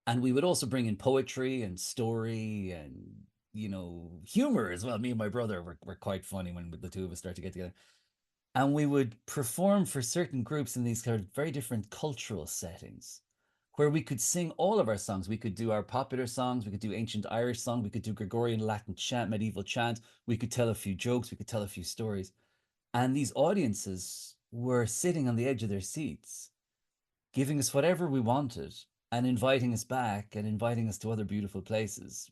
And we would also bring in poetry and story and, humor as well. Me and my brother were quite funny when the two of us started to get together. And we would perform for certain groups in these kind of very different cultural settings where we could sing all of our songs. We could do our popular songs, we could do ancient Irish song, we could do Gregorian Latin chant, medieval chant, we could tell a few jokes, we could tell a few stories. And these audiences were sitting on the edge of their seats, giving us whatever we wanted and inviting us back and inviting us to other beautiful places,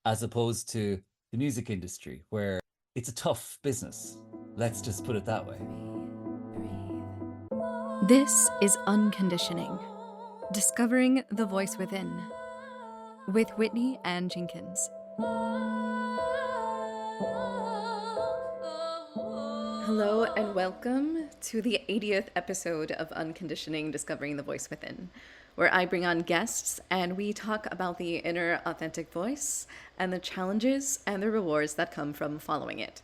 as opposed to the music industry where it's a tough business. Let's just put it that way. This is Unconditioning, Discovering the Voice Within, with Whitney and Jenkins. Hello and welcome to the 80th episode of Unconditioning, Discovering the Voice Within, where I bring on guests and we talk about the inner authentic voice and the challenges and the rewards that come from following it.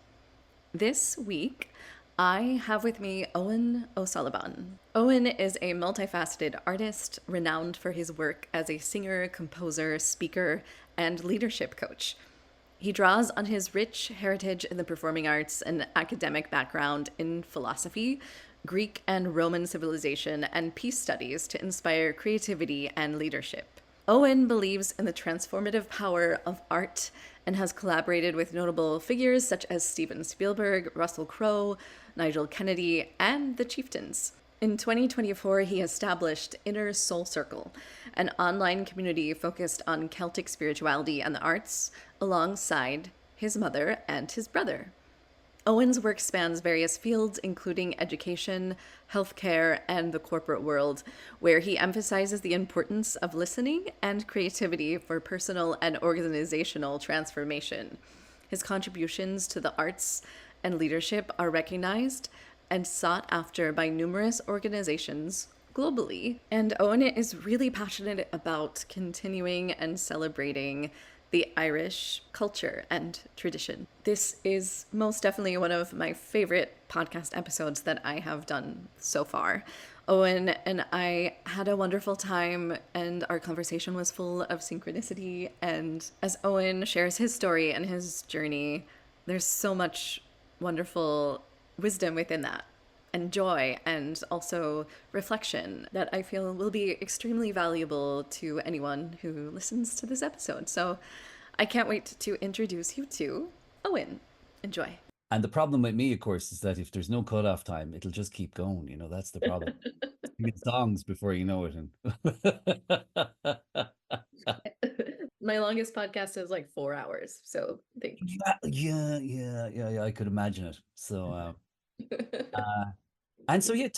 This week, I have with me Owen Ó Súilleabháin. Owen is a multifaceted artist renowned for his work as a singer, composer, speaker, and leadership coach. He draws on his rich heritage in the performing arts and academic background in philosophy, Greek and Roman civilization, and peace studies to inspire creativity and leadership. Owen believes in the transformative power of art and has collaborated with notable figures such as Steven Spielberg, Russell Crowe, Nigel Kennedy, and the Chieftains. In 2024, he established Inner Soul Circle, an online community focused on Celtic spirituality and the arts, alongside his mother and his brother. Owen's work spans various fields, including education, healthcare, and the corporate world, where he emphasizes the importance of listening and creativity for personal and organizational transformation. His contributions to the arts and leadership are recognized and sought after by numerous organizations globally. And Owen is really passionate about continuing and celebrating the Irish culture and tradition. This is most definitely one of my favorite podcast episodes that I have done so far. Owen and I had a wonderful time, and our conversation was full of synchronicity. And as Owen shares his story and his journey, there's so much wonderful wisdom within that, and joy, and also reflection that I feel will be extremely valuable to anyone who listens to this episode. So I can't wait to introduce you to Owen. Enjoy. And the problem with me, of course, is that if there's no cutoff time, it'll just keep going. That's the problem. You get songs before you know it. My longest podcast is like 4 hours, so thank you. Yeah. I could imagine it. So, and so, yeah,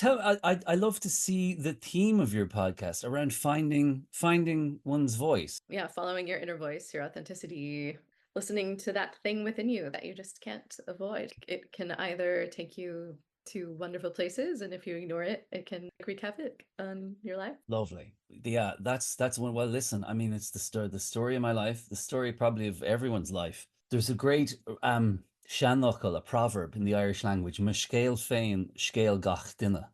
I love to see the theme of your podcast around finding one's voice. Yeah, following your inner voice, your authenticity, listening to that thing within you that you just can't avoid. It can either take you to wonderful places, and if you ignore it, it can wreak havoc on your life. Lovely. Yeah, that's one. Well, listen, I mean, it's the story of my life, the story probably of everyone's life. There's a great seanlochail, a proverb in the Irish language, Muscéal féin scéal gach duine.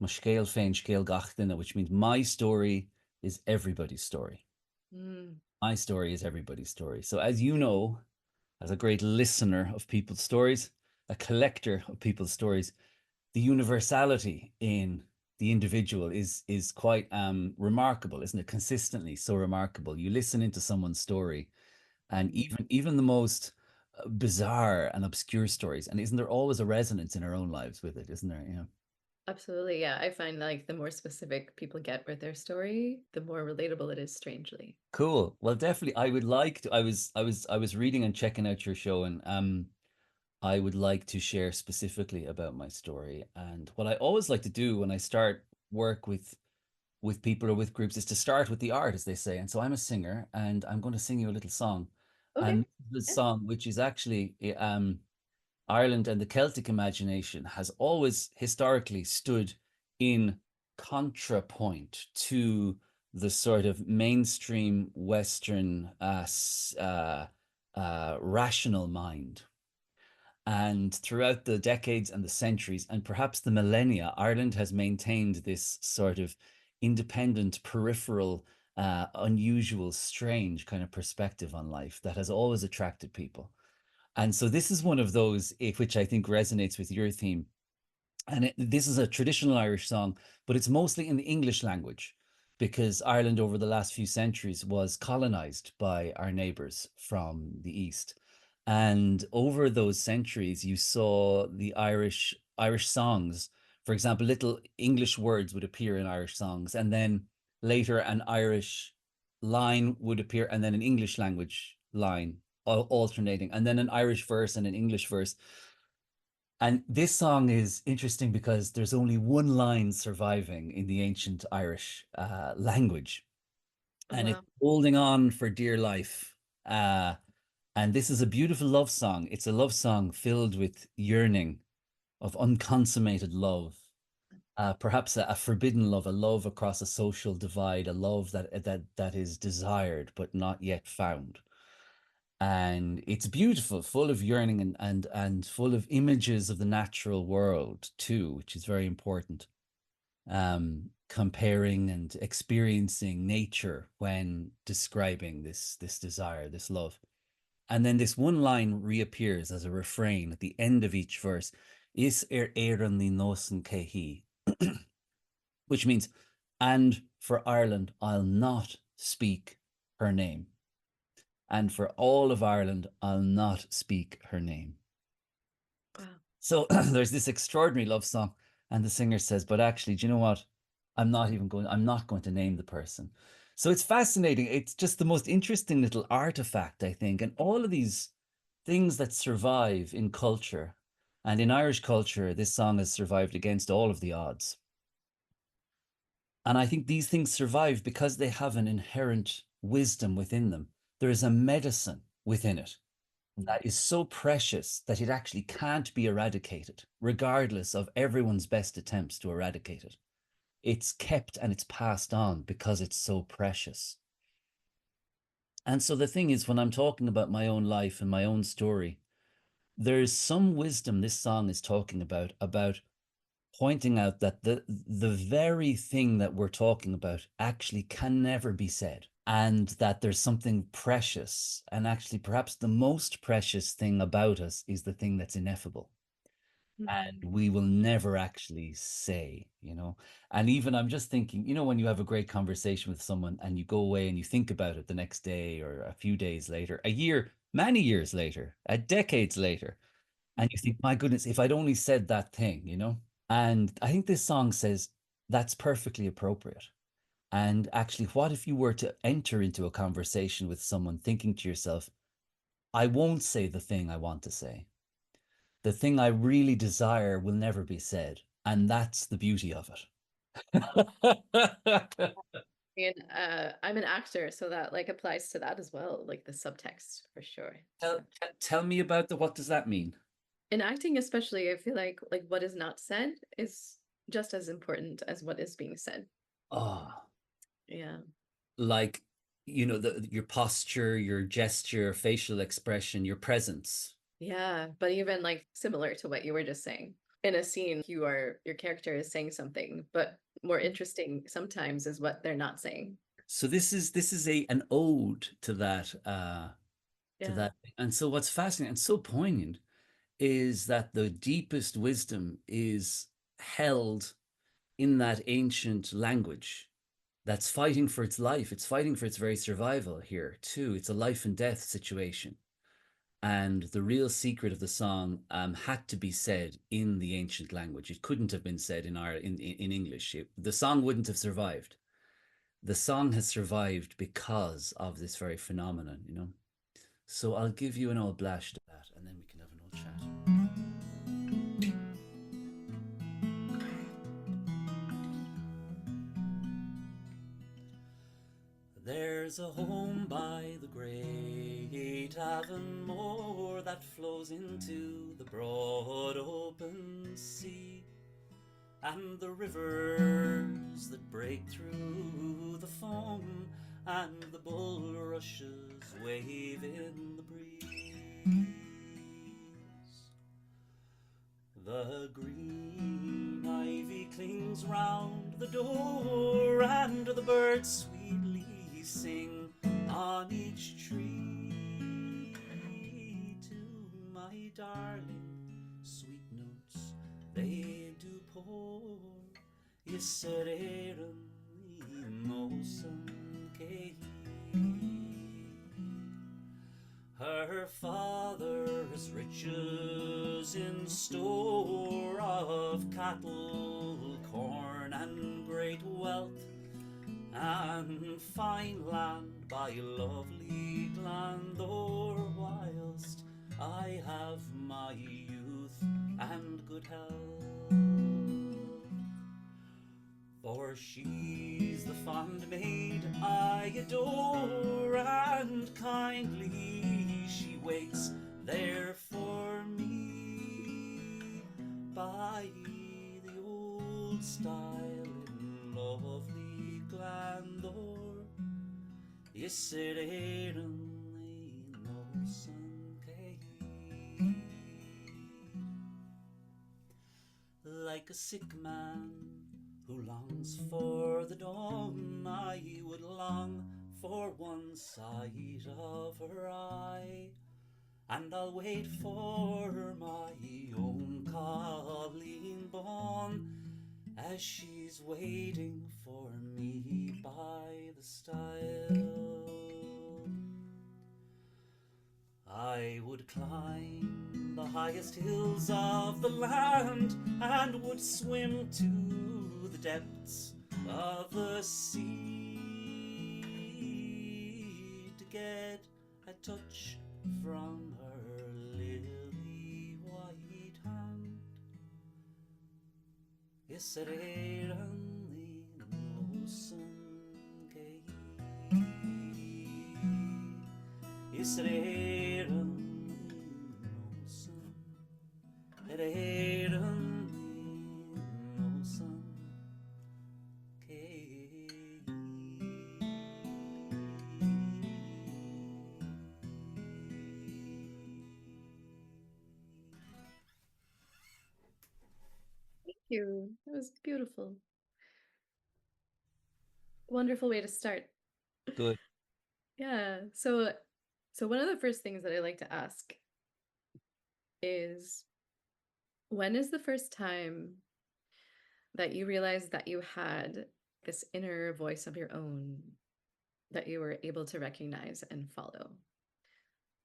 Muscéal féin scéal gach duine, which means my story is everybody's story. My story is everybody's story. So as you know, as a great listener of people's stories, a collector of people's stories, the universality in the individual is quite remarkable, isn't it? Consistently so remarkable. You listen into someone's story, and even the most bizarre and obscure stories, and isn't there always a resonance in our own lives with it, isn't there? Yeah. Absolutely. Yeah. I find like the more specific people get with their story, the more relatable it is, strangely. Cool. Well, definitely. I would like to. I was reading and checking out your show, and I would like to share specifically about my story. And what I always like to do when I start work with people or with groups is to start with the art, as they say. And so I'm a singer, and I'm going to sing you a little song. Okay. And the song, which is actually Ireland and the Celtic imagination, has always historically stood in contrapoint to the sort of mainstream Western rational mind. And throughout the decades and the centuries, and perhaps the millennia, Ireland has maintained this sort of independent, peripheral, unusual, strange kind of perspective on life that has always attracted people. And so this is one of those which I think resonates with your theme. And this is a traditional Irish song, but it's mostly in the English language because Ireland over the last few centuries was colonized by our neighbors from the east. And over those centuries, you saw the Irish songs. For example, little English words would appear in Irish songs, and then later an Irish line would appear, and then an English language line alternating, and then an Irish verse and an English verse. And this song is interesting because there's only one line surviving in the ancient Irish language, Oh, and it's wow. holding on for dear life. And this is a beautiful love song. It's a love song filled with yearning of unconsummated love, perhaps a forbidden love, a love across a social divide, a love that is desired but not yet found. And it's beautiful, full of yearning and full of images of the natural world too, which is very important. Comparing and experiencing nature when describing this desire, this love. And then this one line reappears as a refrain at the end of each verse. Is éireann ní nósan cé which means, and for Ireland, I'll not speak her name. And for all of Ireland, I'll not speak her name. Wow. So there's this extraordinary love song, and the singer says, but actually, do you know what? I'm not going to name the person. So it's fascinating. It's just the most interesting little artifact, I think. And all of these things that survive in culture, and in Irish culture, this song has survived against all of the odds. And I think these things survive because they have an inherent wisdom within them. There is a medicine within it that is so precious that it actually can't be eradicated, regardless of everyone's best attempts to eradicate it. It's kept and it's passed on because it's so precious. And so the thing is, when I'm talking about my own life and my own story, there's some wisdom this song is talking about pointing out that the very thing that we're talking about actually can never be said, and that there's something precious, and actually perhaps the most precious thing about us is the thing that's ineffable Mm. and we will never actually say, and even I'm just thinking, when you have a great conversation with someone and you go away and you think about it the next day or a few days later, a year, many years later, decades later, and you think, my goodness, if I'd only said that thing. And I think this song says that's perfectly appropriate. And actually, what if you were to enter into a conversation with someone thinking to yourself, I won't say the thing I want to say. The thing I really desire will never be said. And that's the beauty of it. And I'm an actor, so that like applies to that as well, like the subtext for sure. Tell me about what does that mean? In acting, especially, I feel like what is not said is just as important as what is being said. Oh, Yeah. like, your posture, your gesture, facial expression, your presence. Yeah, but even like similar to what you were just saying. In a scene, your character is saying something, but more interesting sometimes is what they're not saying. So this is an ode to that to Yeah. that. And so what's fascinating and so poignant is that the deepest wisdom is held in that ancient language that's fighting for its life. It's fighting for its very survival here, too. It's a life and death situation. And the real secret of the song had to be said in the ancient language. It couldn't have been said in English. The song wouldn't have survived. The song has survived because of this very phenomenon. So I'll give you an old blash to that, and then we can have an old chat. There's a home by the great Avonmore that flows into the broad open sea, and the rivers that break through the foam, and the bulrushes wave in the breeze. The green ivy clings round the door, and the birds sweetly sing on each tree. To my darling, sweet notes they do pour. Yissererum imosum kei. Her father's riches in store of cattle, corn, and great wealth, and fine land by lovely Glandor, whilst I have my youth and good health. For she's the fond maid I adore, and kindly she waits there for me by the old stile in lovely Glandor. Yissererum nosum kei. Like a sick man who longs for the dawn, I would long for one sight of her eye, and I'll wait for my own Colleen Bawn, as she's waiting for me by the stile. I would climb the highest hills of the land, and would swim to the depths of the sea, to get a touch from her lily white hand. Yissererum nosum kei. Yissererum nosum, ererum nosum kei. Thank you. It was beautiful. Wonderful way to start. Good. Yeah. So one of the first things that I like to ask is, when is the first time that you realized that you had this inner voice of your own that you were able to recognize and follow?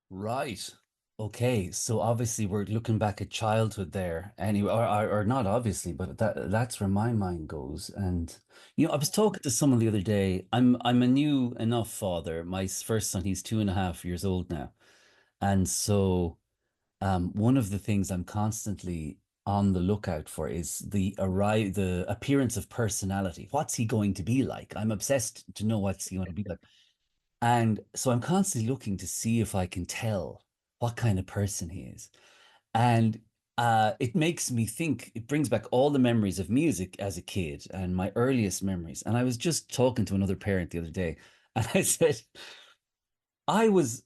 Right. Okay. So obviously we're looking back at childhood there anyway, or not obviously, but that's where my mind goes. And I was talking to someone the other day. I'm a new enough father. My first son, he's 2.5 years old now. And so one of the things I'm constantly on the lookout for is the appearance of personality. What's he going to be like? I'm obsessed to know what's he going to be like. And so I'm constantly looking to see if I can tell what kind of person he is. And it makes me think, it brings back all the memories of music as a kid and my earliest memories. And I was just talking to another parent the other day, and I said, I was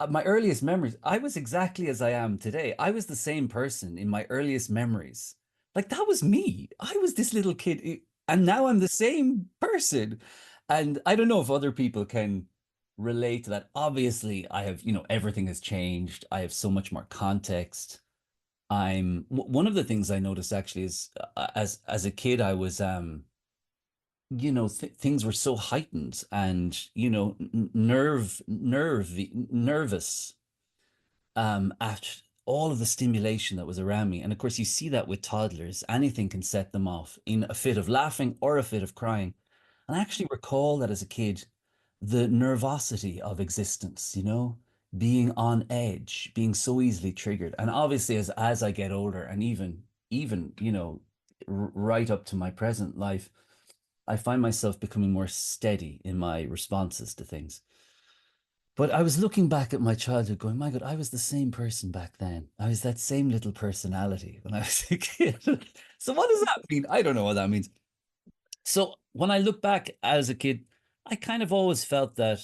my earliest memories, I was exactly as I am today. I was the same person in my earliest memories. Like that was me. I was this little kid, and now I'm the same person. And I don't know if other people can relate to that. Obviously, I have, everything has changed. I have so much more context. One of the things I noticed actually is as a kid, I was things were so heightened and nervous at all of the stimulation that was around me. And of course, you see that with toddlers. Anything can set them off in a fit of laughing or a fit of crying. And I actually recall that as a kid, the nervosity of existence, being on edge, being so easily triggered. And obviously, as I get older, and even right up to my present life, I find myself becoming more steady in my responses to things. But I was looking back at my childhood going, my God, I was the same person back then. I was that same little personality when I was a kid. So what does that mean? I don't know what that means. So when I look back as a kid, I kind of always felt that,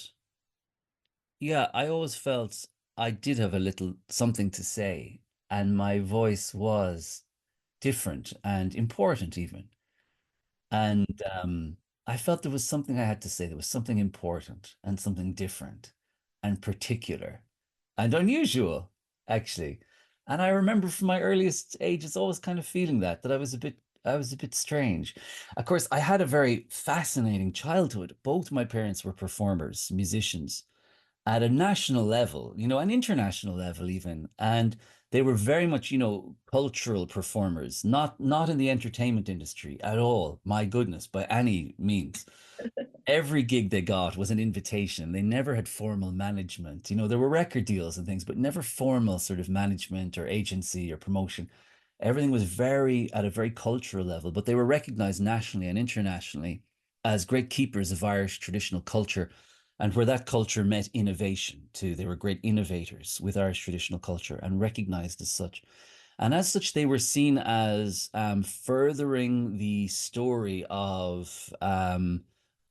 yeah, I always felt I did have a little something to say, and my voice was different and important even. And I felt there was something I had to say. There was something important and something different and particular and unusual, actually. And I remember from my earliest ages always kind of feeling that I was a bit strange. Of course, I had a very fascinating childhood. Both my parents were performers, musicians at a national level, an international level even. And they were very much, cultural performers, not in the entertainment industry at all. My goodness, by any means. Every gig they got was an invitation. They never had formal management. There were record deals and things, but never formal sort of management or agency or promotion. Everything was very at a very cultural level, but they were recognized nationally and internationally as great keepers of Irish traditional culture and where that culture met innovation too. They were great innovators with Irish traditional culture and recognized as such. And as such, they were seen as furthering the story of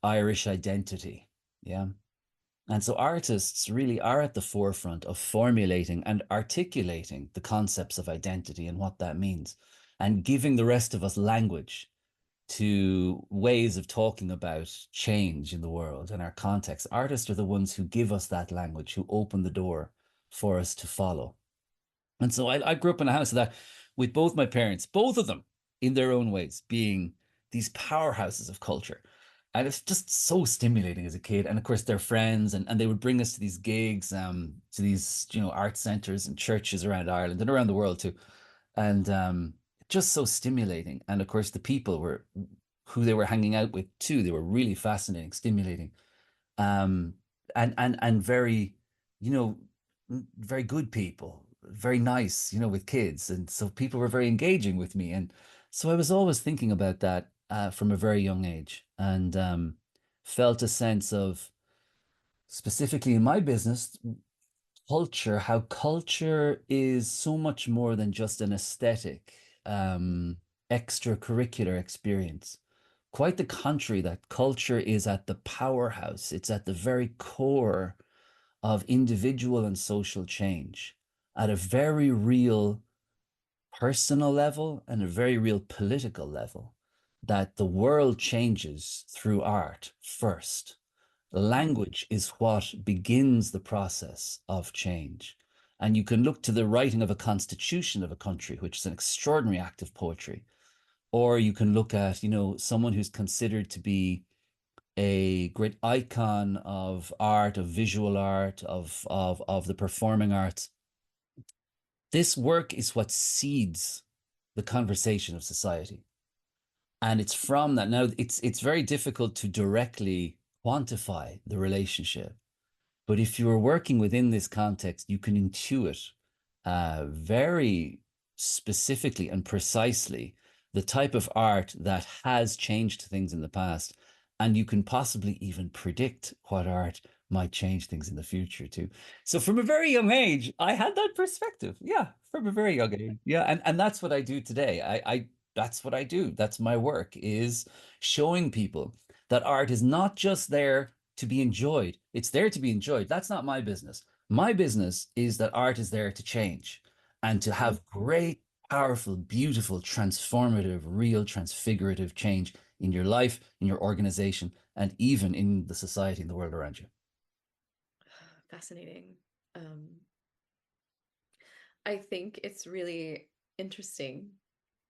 Irish identity. Yeah. And so artists really are at the forefront of formulating and articulating the concepts of identity and what that means, and giving the rest of us language to ways of talking about change in the world and our context. Artists are the ones who give us that language, who open the door for us to follow. And so I grew up in a house of that with both my parents, both of them in their own ways, being these powerhouses of culture. And it's just so stimulating as a kid. And of course, they're friends and they would bring us to these gigs, to these, art centers and churches around Ireland and around the world too. And just so stimulating. And of course, the people were who they were hanging out with too. They were really fascinating, stimulating, um, and very, you know, very good people, very nice, with kids, and so people were very engaging with me, and so I was always thinking about that from a very young age, and felt a sense of specifically in my business culture, how culture is so much more than just an aesthetic, extracurricular experience. Quite the contrary, that culture is at the powerhouse, it's at the very core of individual and social change at a very real personal level and a very real political level. That the world changes through art first. Language is what begins the process of change. And you can look to the writing of a constitution of a country, which is an extraordinary act of poetry. Or you can look at, someone who's considered to be a great icon of art, of visual art, of the performing arts. This work is what seeds the conversation of society. And it's from that. Now it's very difficult to directly quantify the relationship. But if you are working within this context, you can intuit very specifically and precisely the type of art that has changed things in the past. And you can possibly even predict what art might change things in the future too. So from a very young age, I had that perspective. Yeah, from a very young age. Yeah, and that's what I do today. I that's what I do. That's my work is showing people that art is not just there to be enjoyed. It's there to be enjoyed. That's not my business. My business is that art is there to change and to have great, powerful, beautiful, transformative, real, transfigurative change in your life, in your organization, and even in the society and the world around you. Fascinating. I think it's really interesting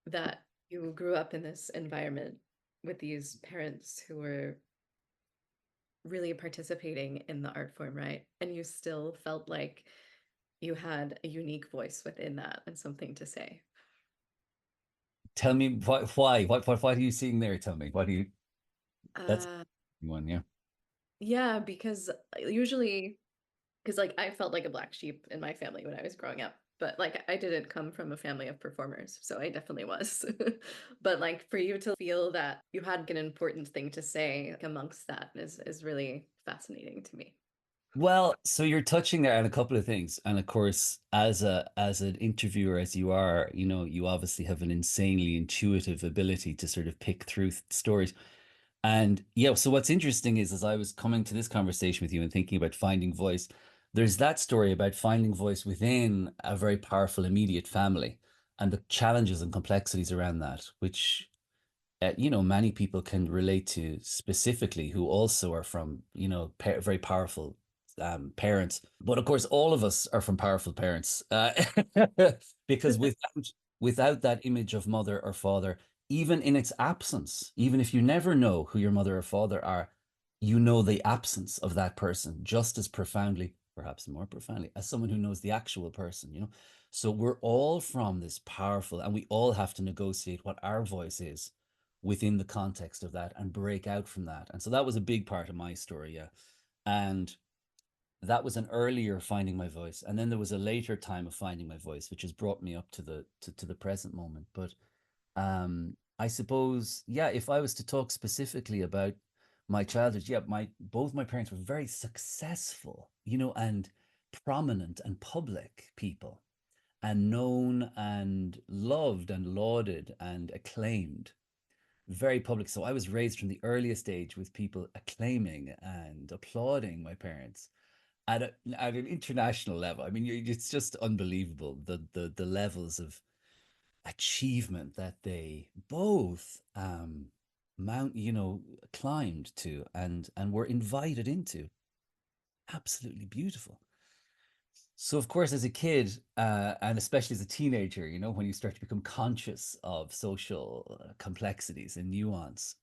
that you grew up in this environment with these parents who were really participating in the art form, right? And you still felt like you had a unique voice within that and something to say. Tell me why? What are you seeing there? Tell me. What do you that's Uh, one, yeah. yeah, because usually, because like I felt like a black sheep in my family when I was growing up, but like I didn't come from a family of performers, so I definitely was. But like for you to feel that you had an important thing to say amongst that is really fascinating to me. Well, so you're touching there on a couple of things. And of course, as an interviewer as you are, you obviously have an insanely intuitive ability to sort of pick through stories. And yeah, so what's interesting is as I was coming to this conversation with you and thinking about finding voice, there's that story about finding voice within a very powerful immediate family and the challenges and complexities around that, which many people can relate to specifically who also are from, very powerful parents. But of course, all of us are from powerful parents, because without that image of mother or father, even in its absence, even if you never know who your mother or father are, you know the absence of that person just as profoundly, perhaps more profoundly, as someone who knows the actual person. So we're all from this powerful, and we all have to negotiate what our voice is within the context of that and break out from that. And so that was a big part of my story, yeah. And that was an earlier finding my voice. And then there was a later time of finding my voice, which has brought me up to the present moment. But I suppose, yeah, if I was to talk specifically about my childhood, yeah, both my parents were very successful, and prominent and public people, and known and loved and lauded and acclaimed, very public. So I was raised from the earliest age with people acclaiming and applauding my parents at an international level. I mean, it's just unbelievable the levels of achievement that they both climbed to and were invited into. Absolutely beautiful. So, of course, as a kid, and especially as a teenager, when you start to become conscious of social complexities and nuance,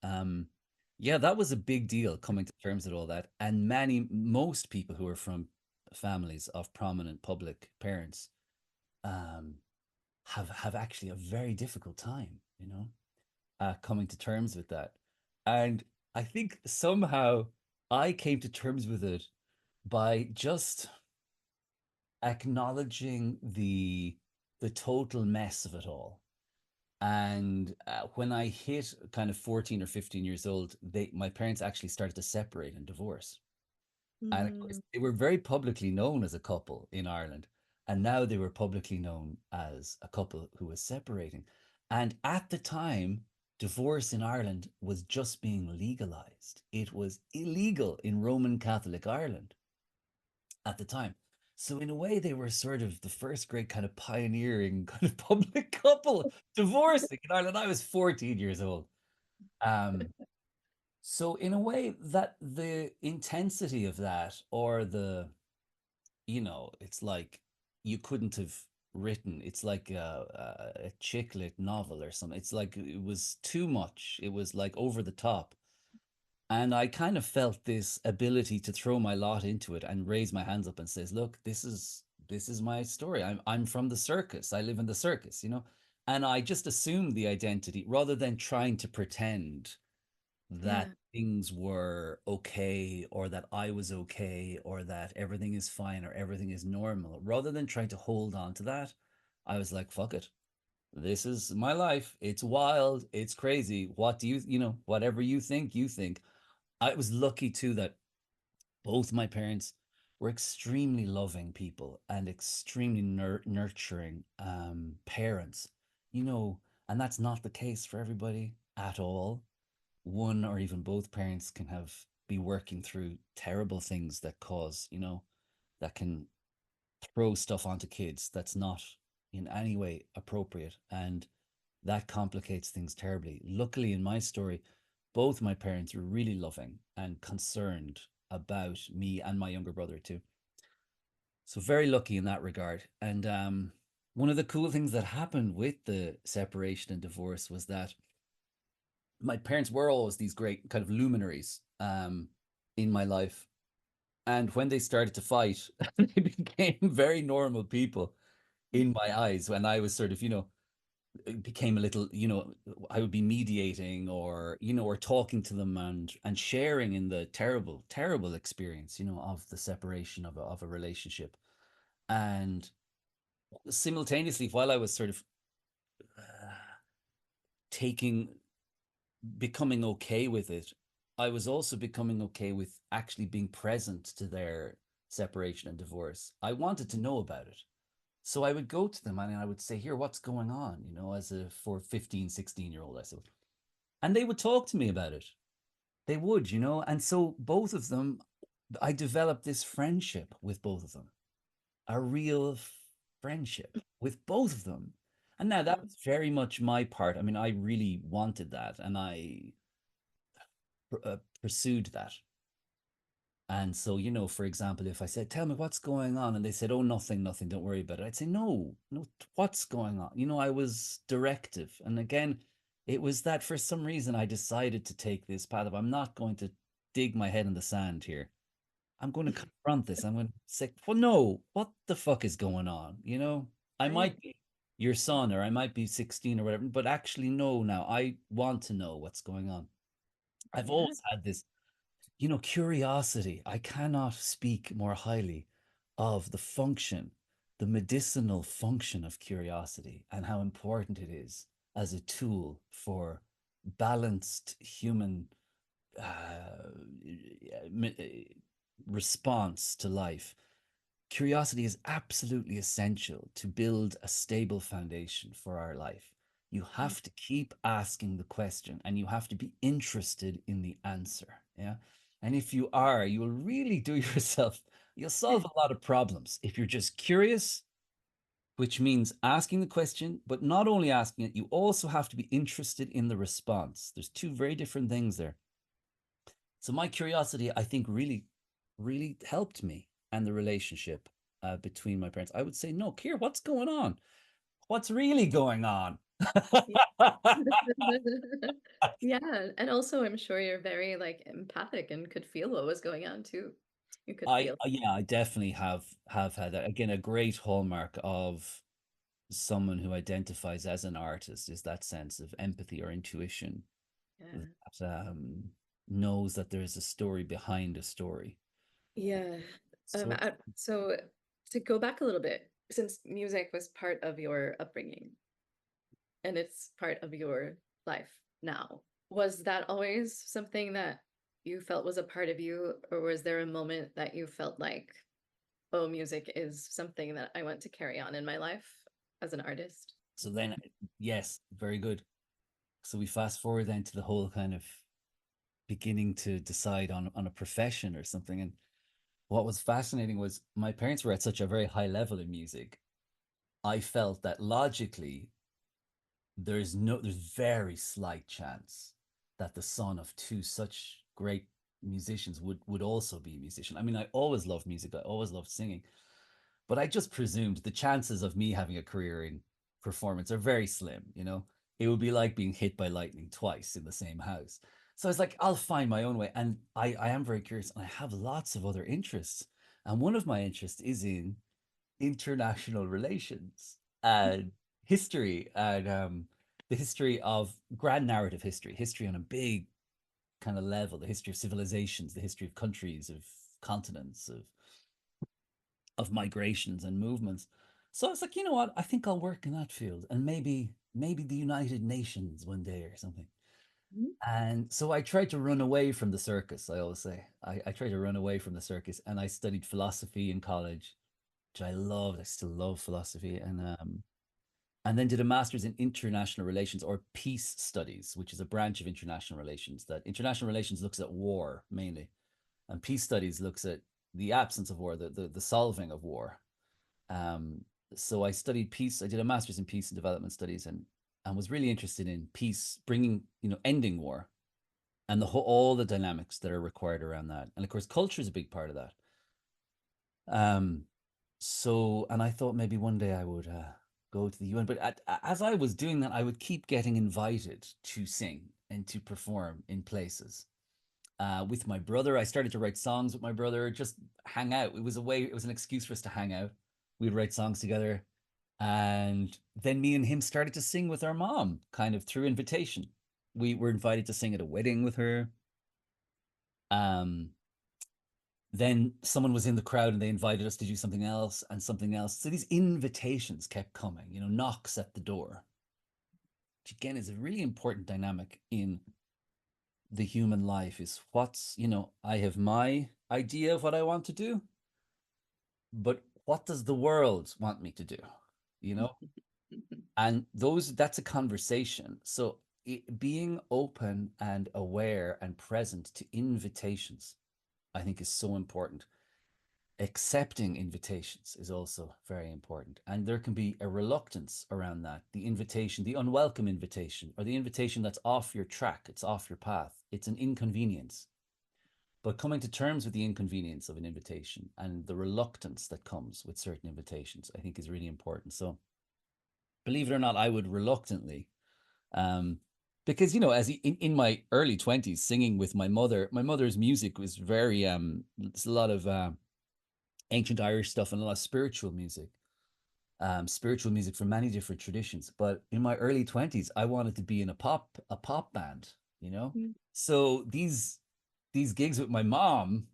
yeah, that was a big deal coming to terms with all that. And most people who are from families of prominent public parents um, have actually a very difficult time, coming to terms with that. And I think somehow I came to terms with it by just acknowledging the total mess of it all. And when I hit kind of 14 or 15 years old, my parents actually started to separate and divorce. And of course, Mm, they were very publicly known as a couple in Ireland. And now they were publicly known as a couple who was separating. And at the time, divorce in Ireland was just being legalized. It was illegal in Roman Catholic Ireland at the time. So in a way, they were sort of the first great kind of pioneering kind of public couple divorcing in Ireland. I was 14 years old. Um, so in a way, that the intensity of that, or it's like you couldn't have written. It's like a chick lit novel or something. It's like it was too much. It was like over the top. And I kind of felt this ability to throw my lot into it and raise my hands up and says, "Look, this is my story. I'm from the circus. I live in the circus." And I just assumed the identity rather than trying to pretend that yeah. things were okay, or that I was okay, or that everything is fine or everything is normal. Rather than trying to hold on to that, I was like, "Fuck it. This is my life. It's wild. It's crazy. What do whatever you think, you think." I was lucky too that both my parents were extremely loving people and extremely nurturing parents, you know, and that's not the case for everybody at all. One or even both parents can be working through terrible things that that can throw stuff onto kids that's not in any way appropriate. And that complicates things terribly. Luckily, in my story, both my parents were really loving and concerned about me and my younger brother too. So very lucky in that regard. And one of the cool things that happened with the separation and divorce was that my parents were always these great kind of luminaries in my life. And when they started to fight, they became very normal people in my eyes. When I was sort of, became a little, I would be mediating, or talking to them and sharing in the terrible, terrible experience, of the separation of a relationship. And simultaneously, while I was sort of uh, taking becoming okay with it, I was also becoming okay with actually being present to their separation and divorce. I wanted to know about it. So I would go to them and I would say, "Here, what's going on?" As a for 15, 16-year-old, I suppose. And they would talk to me about it. They would. And so both of them, I developed this friendship with both of them, a real friendship with both of them. And now that Mm. was very much my part. I mean, I really wanted that, and I pursued that. And so, for example, if I said, "Tell me what's going on," and they said, "Oh, nothing, nothing, don't worry about it," I'd say, "No, no, what's going on?" I was directive. And again, it was that for some reason I decided to take this path of I'm not going to dig my head in the sand here. I'm going to confront this. I'm going to say, "Well, no, what the fuck is going on?" I Right. might be your son or I might be 16 or whatever, but actually, no, now I want to know what's going on. I've Yeah. always had this curiosity. I cannot speak more highly of the function, the medicinal function of curiosity and how important it is as a tool for balanced human uh, response to life. Curiosity is absolutely essential to build a stable foundation for our life. You have to keep asking the question and you have to be interested in the answer. Yeah. And if you are, you will really do yourself, you'll solve a lot of problems. If you're just curious, which means asking the question, but not only asking it, you also have to be interested in the response. There's two very different things there. So my curiosity, I think, really, really helped me and the relationship between my parents. I would say, no, Kier, what's going on? What's really going on? Yeah. Yeah, and also I'm sure you're very like empathic and could feel what was going on too. You could feel. Yeah, I definitely have had that. Again, a great hallmark of someone who identifies as an artist is that sense of empathy or intuition Yeah. that knows that there is a story behind a story. Yeah. So So to go back a little bit, since music was part of your upbringing and it's part of your life now, was that always something that you felt was a part of you, or was there a moment that you felt like, oh, music is something that I want to carry on in my life as an artist? so then, yes, very good. So we fast forward then to the whole kind of beginning to decide on a profession or something. And what was fascinating was my parents were at such a very high level in music. I felt that logically there's very slight chance that the son of two such great musicians would also be a musician. I mean, I always loved music. I always loved singing. But I just presumed the chances of me having a career in performance are very slim. It would be like being hit by lightning twice in the same house. So I was like, I'll find my own way. And I am very curious and I have lots of other interests. And one of my interests is in international relations and history and the history of grand narrative history on a big kind of level, the history of civilizations, the history of countries, of continents, of migrations and movements. So I was like, you know what? I think I'll work in that field and maybe the United Nations one day or something. Mhm. And so I tried to run away from the circus. I always say I tried to run away from the circus, and I studied philosophy in college, which I loved. I still love philosophy, and then did a master's in international relations or peace studies, which is a branch of international relations. That international relations looks at war mainly, and peace studies looks at the absence of war, the solving of war. Um, so I studied peace. I did a master's in peace and development studies, and was really interested in peace, bringing ending war, and all the dynamics that are required around that. And of course, culture is a big part of that. Um, and I thought maybe one day I would go to the UN, but as I was doing that, I would keep getting invited to sing and to perform in places. With my brother, I started to write songs with my brother, just hang out. It was an excuse for us to hang out. We'd write songs together. And then me and him started to sing with our mom, kind of through invitation. We were invited to sing at a wedding with her. Um, then someone was in the crowd and they invited us to do something else and something else. So these invitations kept coming, knocks at the door, which again is a really important dynamic in the human life is I have my idea of what I want to do, but what does the world want me to do? You know? And that's a conversation. So being open and aware and present to invitations, I think is so important. accepting invitations is also very important. And there can be a reluctance around that. The invitation, the unwelcome invitation, or the invitation that's off your track, it's off your path, it's an inconvenience. But coming to terms with the inconvenience of an invitation and the reluctance that comes with certain invitations, I think is really important. So, believe it or not, I would reluctantly, um, because as in my early 20s, singing with my mother's music was very it's a lot of ancient Irish stuff and a lot of spiritual music from many different traditions. But in my early 20s, I wanted to be in a pop band, you know? Mm. So these gigs with my mom,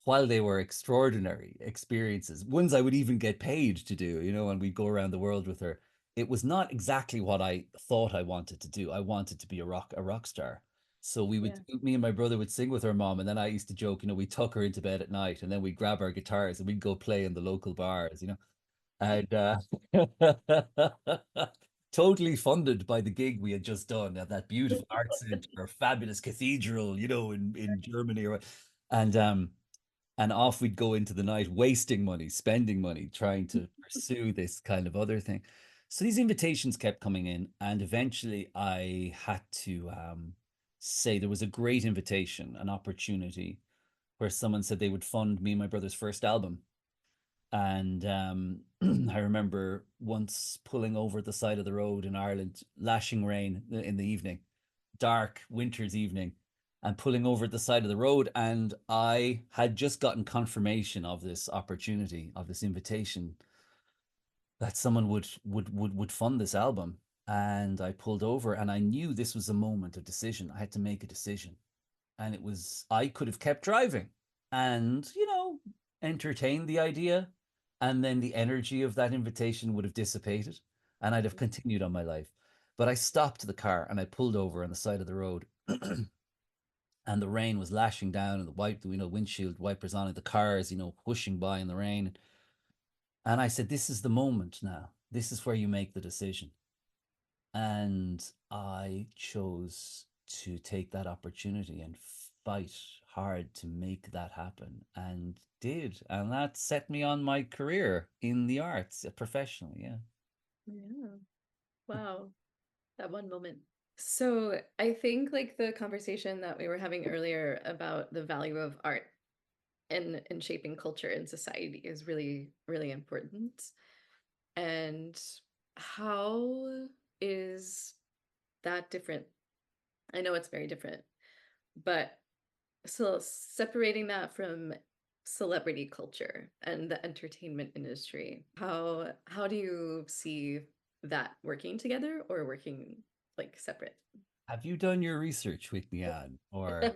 while they were extraordinary experiences, ones I would even get paid to do, and we'd go around the world with her, it was not exactly what I thought I wanted to do. I wanted to be a rock star. So Yeah. me and my brother would sing with her mom, and then I used to joke, we tuck her into bed at night, and then we'd grab our guitars and we'd go play in the local bars. And totally funded by the gig we had just done at that beautiful art center, fabulous cathedral, in Germany, and off we'd go into the night, wasting money, spending money, trying to pursue this kind of other thing. So these invitations kept coming in, and eventually I had to say there was a great invitation, an opportunity, where someone said they would fund me and my brother's first album. And I remember once pulling over at the side of the road in Ireland, lashing rain in the evening, dark winter's evening, and pulling over at the side of the road. And I had just gotten confirmation of this opportunity, of this invitation, that someone would fund this album. And I pulled over, and I knew this was a moment of decision. I had to make a decision. And I could have kept driving and, entertained the idea. And then the energy of that invitation would have dissipated, and I'd have continued on my life. But I stopped the car and I pulled over on the side of the road, and the rain was lashing down, and windshield wipers on, and the cars, whooshing by in the rain. And I said, this is the moment now. This is where you make the decision. And I chose to take that opportunity and fight hard to make that happen, and did. And that set me on my career in the arts professionally. Yeah. Yeah. Wow. That one moment. So I think like the conversation that we were having earlier about the value of art in shaping culture and society is really, really important. And how is that different? I know it's very different, but so separating that from celebrity culture and the entertainment industry, how do you see that working together or working like separate? Have you done your research with me, Anne, or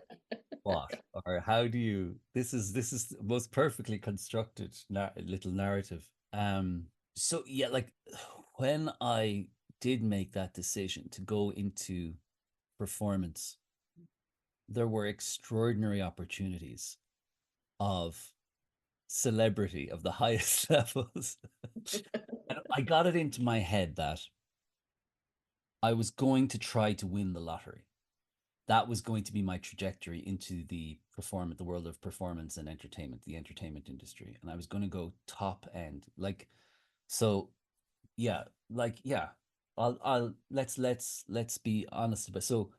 what? Or how do you? This is the most perfectly constructed little narrative. So yeah, like when I did make that decision to go into performance, there were extraordinary opportunities of celebrity of the highest levels. And I got it into my head that I was going to try to win the lottery. That was going to be my trajectory into the world of performance and entertainment, the entertainment industry. And I was going to go top end. So yeah, yeah. Let's be honest about. So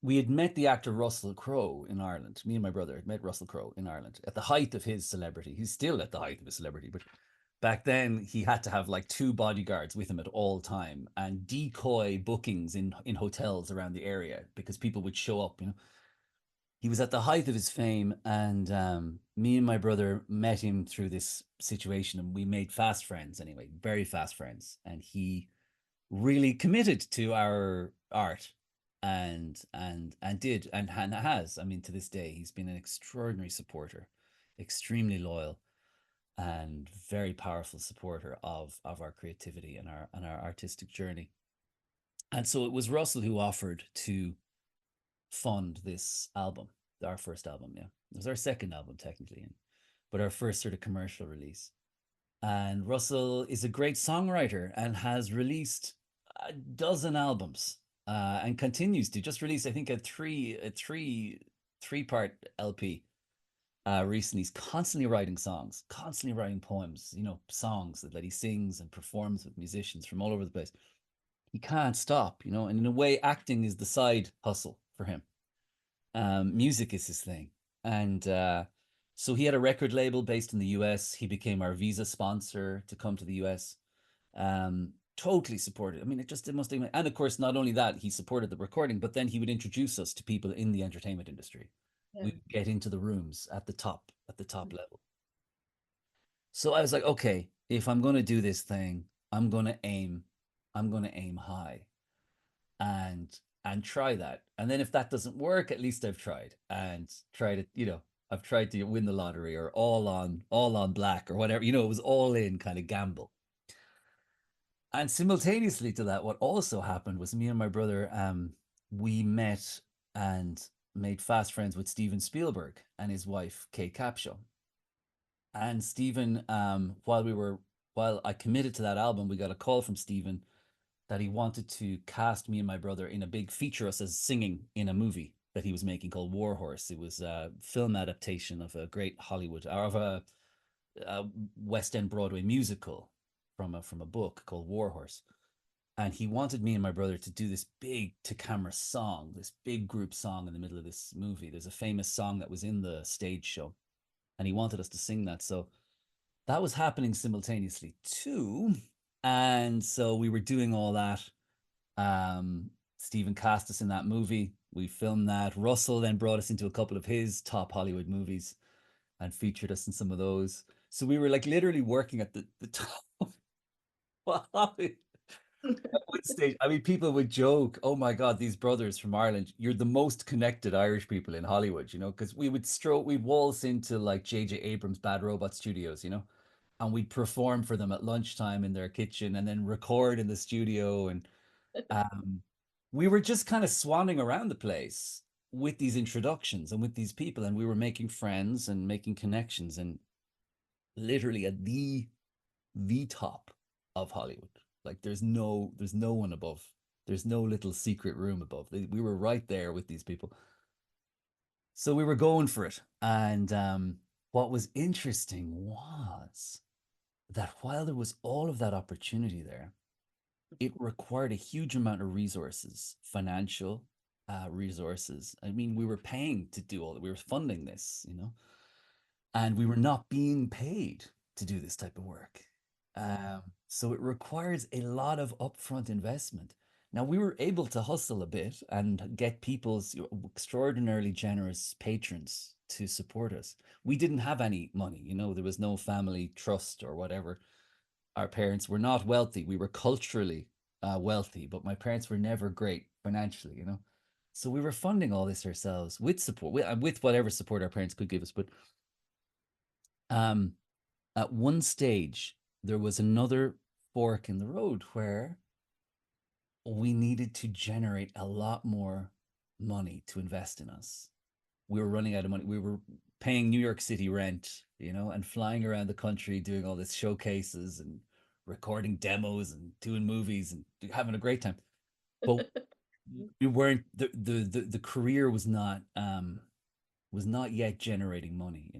we had met the actor Russell Crowe in Ireland. Me and my brother had met Russell Crowe in Ireland at the height of his celebrity. He's still at the height of his celebrity, but back then he had to have like two bodyguards with him at all time and decoy bookings in hotels around the area because people would show up. He was at the height of his fame, and me and my brother met him through this situation, and we made fast friends anyway, very fast friends. And he really committed to our art, and has. I mean, to this day, he's been an extraordinary supporter, extremely loyal, and very powerful supporter of our creativity and our artistic journey. And so it was Russell who offered to fund this album, our first album. Yeah, it was our second album technically, but our first sort of commercial release. And Russell is a great songwriter and has released a dozen albums, and continues to just release, I think, a three part LP. recently. He's constantly writing songs, constantly writing poems, songs that he sings and performs with musicians from all over the place. He can't stop, and in a way, acting is the side hustle for him. Music is his thing. And so he had a record label based in the US. He became our visa sponsor to come to the US. Totally supported. I mean, it must even, and of course, not only that, he supported the recording, but then he would introduce us to people in the entertainment industry. Yeah. We would get into the rooms at the top level. So I was like, okay, if I'm going to do this thing, I'm going to aim high and try that. And then if that doesn't work, at least I've tried and tried it, I've tried to win the lottery or all on black or whatever, it was all in kind of gamble. And simultaneously to that, what also happened was me and my brother, we met and made fast friends with Steven Spielberg and his wife, Kate Capshaw. And Stephen, while I committed to that album, we got a call from Stephen that he wanted to cast me and my brother in a big feature us as singing in a movie that he was making called War Horse. It was a film adaptation of a great Hollywood or of a West End Broadway musical from a book called War Horse. And he wanted me and my brother to do this big to camera song, this big group song in the middle of this movie. There's a famous song that was in the stage show, and he wanted us to sing that. So that was happening simultaneously too. And so we were doing all that. Stephen cast us in that movie. We filmed that. Russell then brought us into a couple of his top Hollywood movies and featured us in some of those. So we were like literally working at the top. At one stage, I mean, people would joke, "Oh my God, these brothers from Ireland, you're the most connected Irish people in Hollywood," because we'd waltz into like J.J. Abrams' Bad Robot Studios, and we'd perform for them at lunchtime in their kitchen and then record in the studio. And um, we were just kind of swanning around the place with these introductions and with these people, and we were making friends and making connections, and literally at the top of Hollywood. Like there's no one above. There's no little secret room above. We were right there with these people. So we were going for it. And what was interesting was that while there was all of that opportunity there, it required a huge amount of resources, financial resources. I mean, we were paying to do all that. We were funding this, and we were not being paid to do this type of work. So it requires a lot of upfront investment. Now we were able to hustle a bit and get people's extraordinarily generous patrons to support us. We didn't have any money, there was no family trust or whatever. Our parents were not wealthy. We were culturally wealthy, but my parents were never great financially. So we were funding all this ourselves with support, with whatever support our parents could give us. But um, at one stage, there was another fork in the road where we needed to generate a lot more money to invest in us. We were running out of money. We were paying New York City rent, and flying around the country doing all this showcases and recording demos and doing movies and having a great time. But we weren't the career was not yet generating money.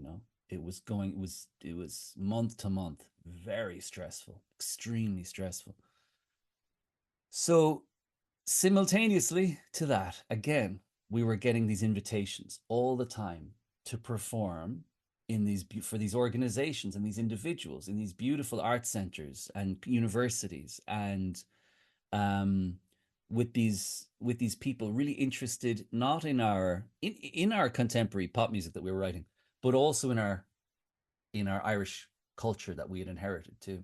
It was month to month, very stressful, extremely stressful. So simultaneously to that, again, we were getting these invitations all the time to perform for these organizations and these individuals in these beautiful art centers and universities, and um, with these people really interested not in our contemporary pop music that we were writing, but also in our Irish culture that we had inherited too.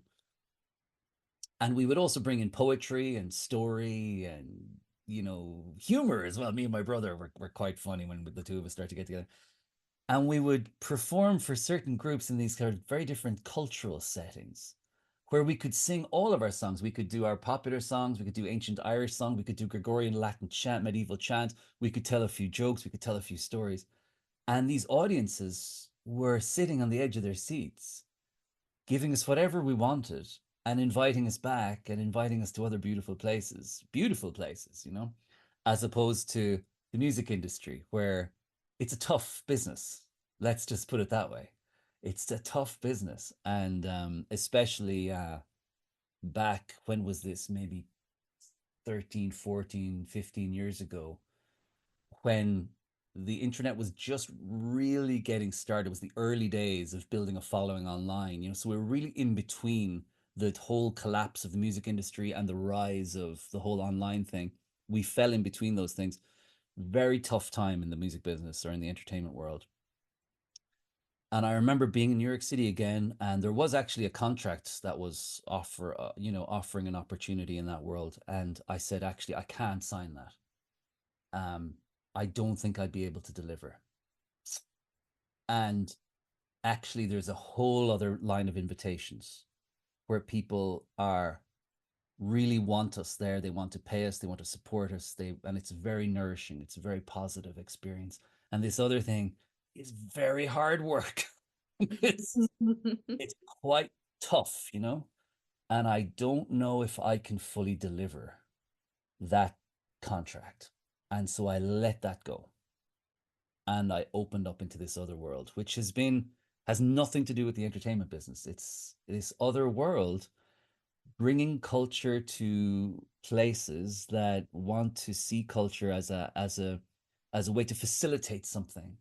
And we would also bring in poetry and story and humor as well. Me and my brother were quite funny when the two of us started to get together, and we would perform for certain groups in these kind of very different cultural settings where we could sing all of our songs. We could do our popular songs, we could do ancient Irish song, we could do Gregorian Latin chant, medieval chant, we could tell a few jokes, we could tell a few stories. And these audiences were sitting on the edge of their seats, giving us whatever we wanted and inviting us back and inviting us to other beautiful places, as opposed to the music industry where it's a tough business. Let's just put it that way. It's a tough business, and especially back, when was this? Maybe 13, 14, 15 years ago, when the internet was just really getting started. It was the early days of building a following online, so we're really in between the whole collapse of the music industry and the rise of the whole online thing. We fell in between those things. Very tough time in the music business or in the entertainment world. And I remember being in New York City again, and there was actually a contract that was offering an opportunity in that world. And I said, actually, I can't sign that. Um, I don't think I'd be able to deliver. And actually, there's a whole other line of invitations where people are really want us there. They want to pay us. They want to support us. And it's very nourishing. It's a very positive experience. And this other thing is very hard work. it's it's quite tough. And I don't know if I can fully deliver that contract. And so I let that go. And I opened up into this other world, which has nothing to do with the entertainment business. It's this other world, bringing culture to places that want to see culture as a way to facilitate something,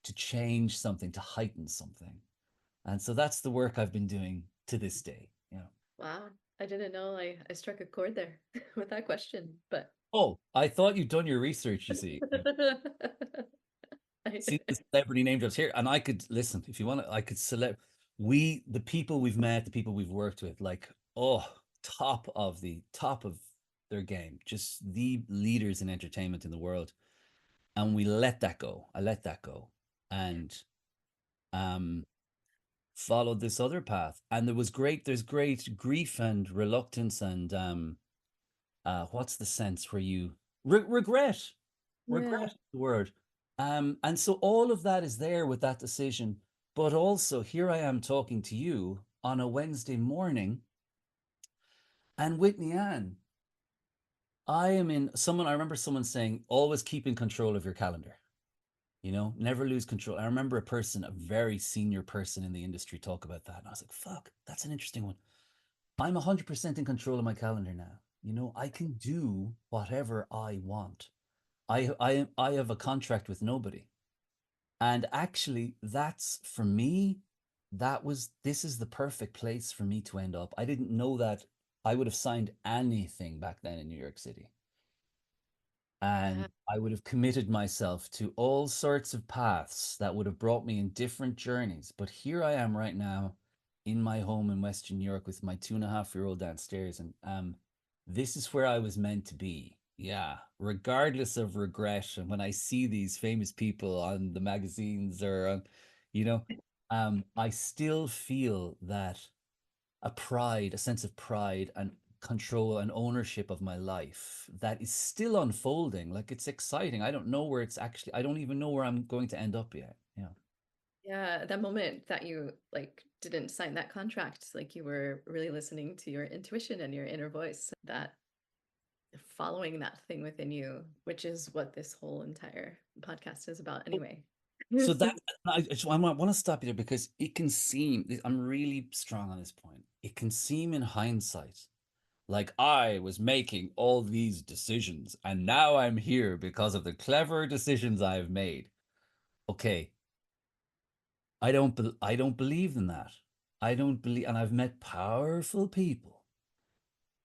to change something, to heighten something. And so that's the work I've been doing to this day. Wow, I didn't know I struck a chord there with that question, but Oh, I thought you'd done your research, you see. See the celebrity name drops here, and I could listen if you want to. I could select the people we've met, the people we've worked with, like, oh, top of their game, just the leaders in entertainment in the world, and we let that go. I let that go, and um, followed this other path, and there's great grief and reluctance, and what's the sense where you regret, yeah. the word. And so all of that is there with that decision. But also, here I am talking to you on a Wednesday morning, and Whitney Ann, I remember someone saying, always keep in control of your calendar, never lose control. I remember a very senior person in the industry talk about that. And I was like, fuck, that's an interesting one. I'm 100% in control of my calendar now. I can do whatever I want. I have a contract with nobody. And actually, that's for me, this is the perfect place for me to end up. I didn't know that I would have signed anything back then in New York City. Yeah. And I would have committed myself to all sorts of paths that would have brought me in different journeys. But here I am right now in my home in Western New York with my 2.5-year-old downstairs. And this is where I was meant to be. Yeah, regardless of regret. And when I see these famous people on the magazines or, you know, I still feel that a sense of pride and control and ownership of my life that is still unfolding. Like, it's exciting. I don't even know where I'm going to end up yet. Yeah. Yeah, that moment that you like didn't sign that contract, like you were really listening to your intuition and your inner voice, that following that thing within you, which is what this whole entire podcast is about anyway. So that I want to stop you there because it can seem, I'm really strong on this point. It can seem in hindsight like I was making all these decisions and now I'm here because of the clever decisions I've made. Okay, I don't believe in that. I don't believe, and I've met powerful people,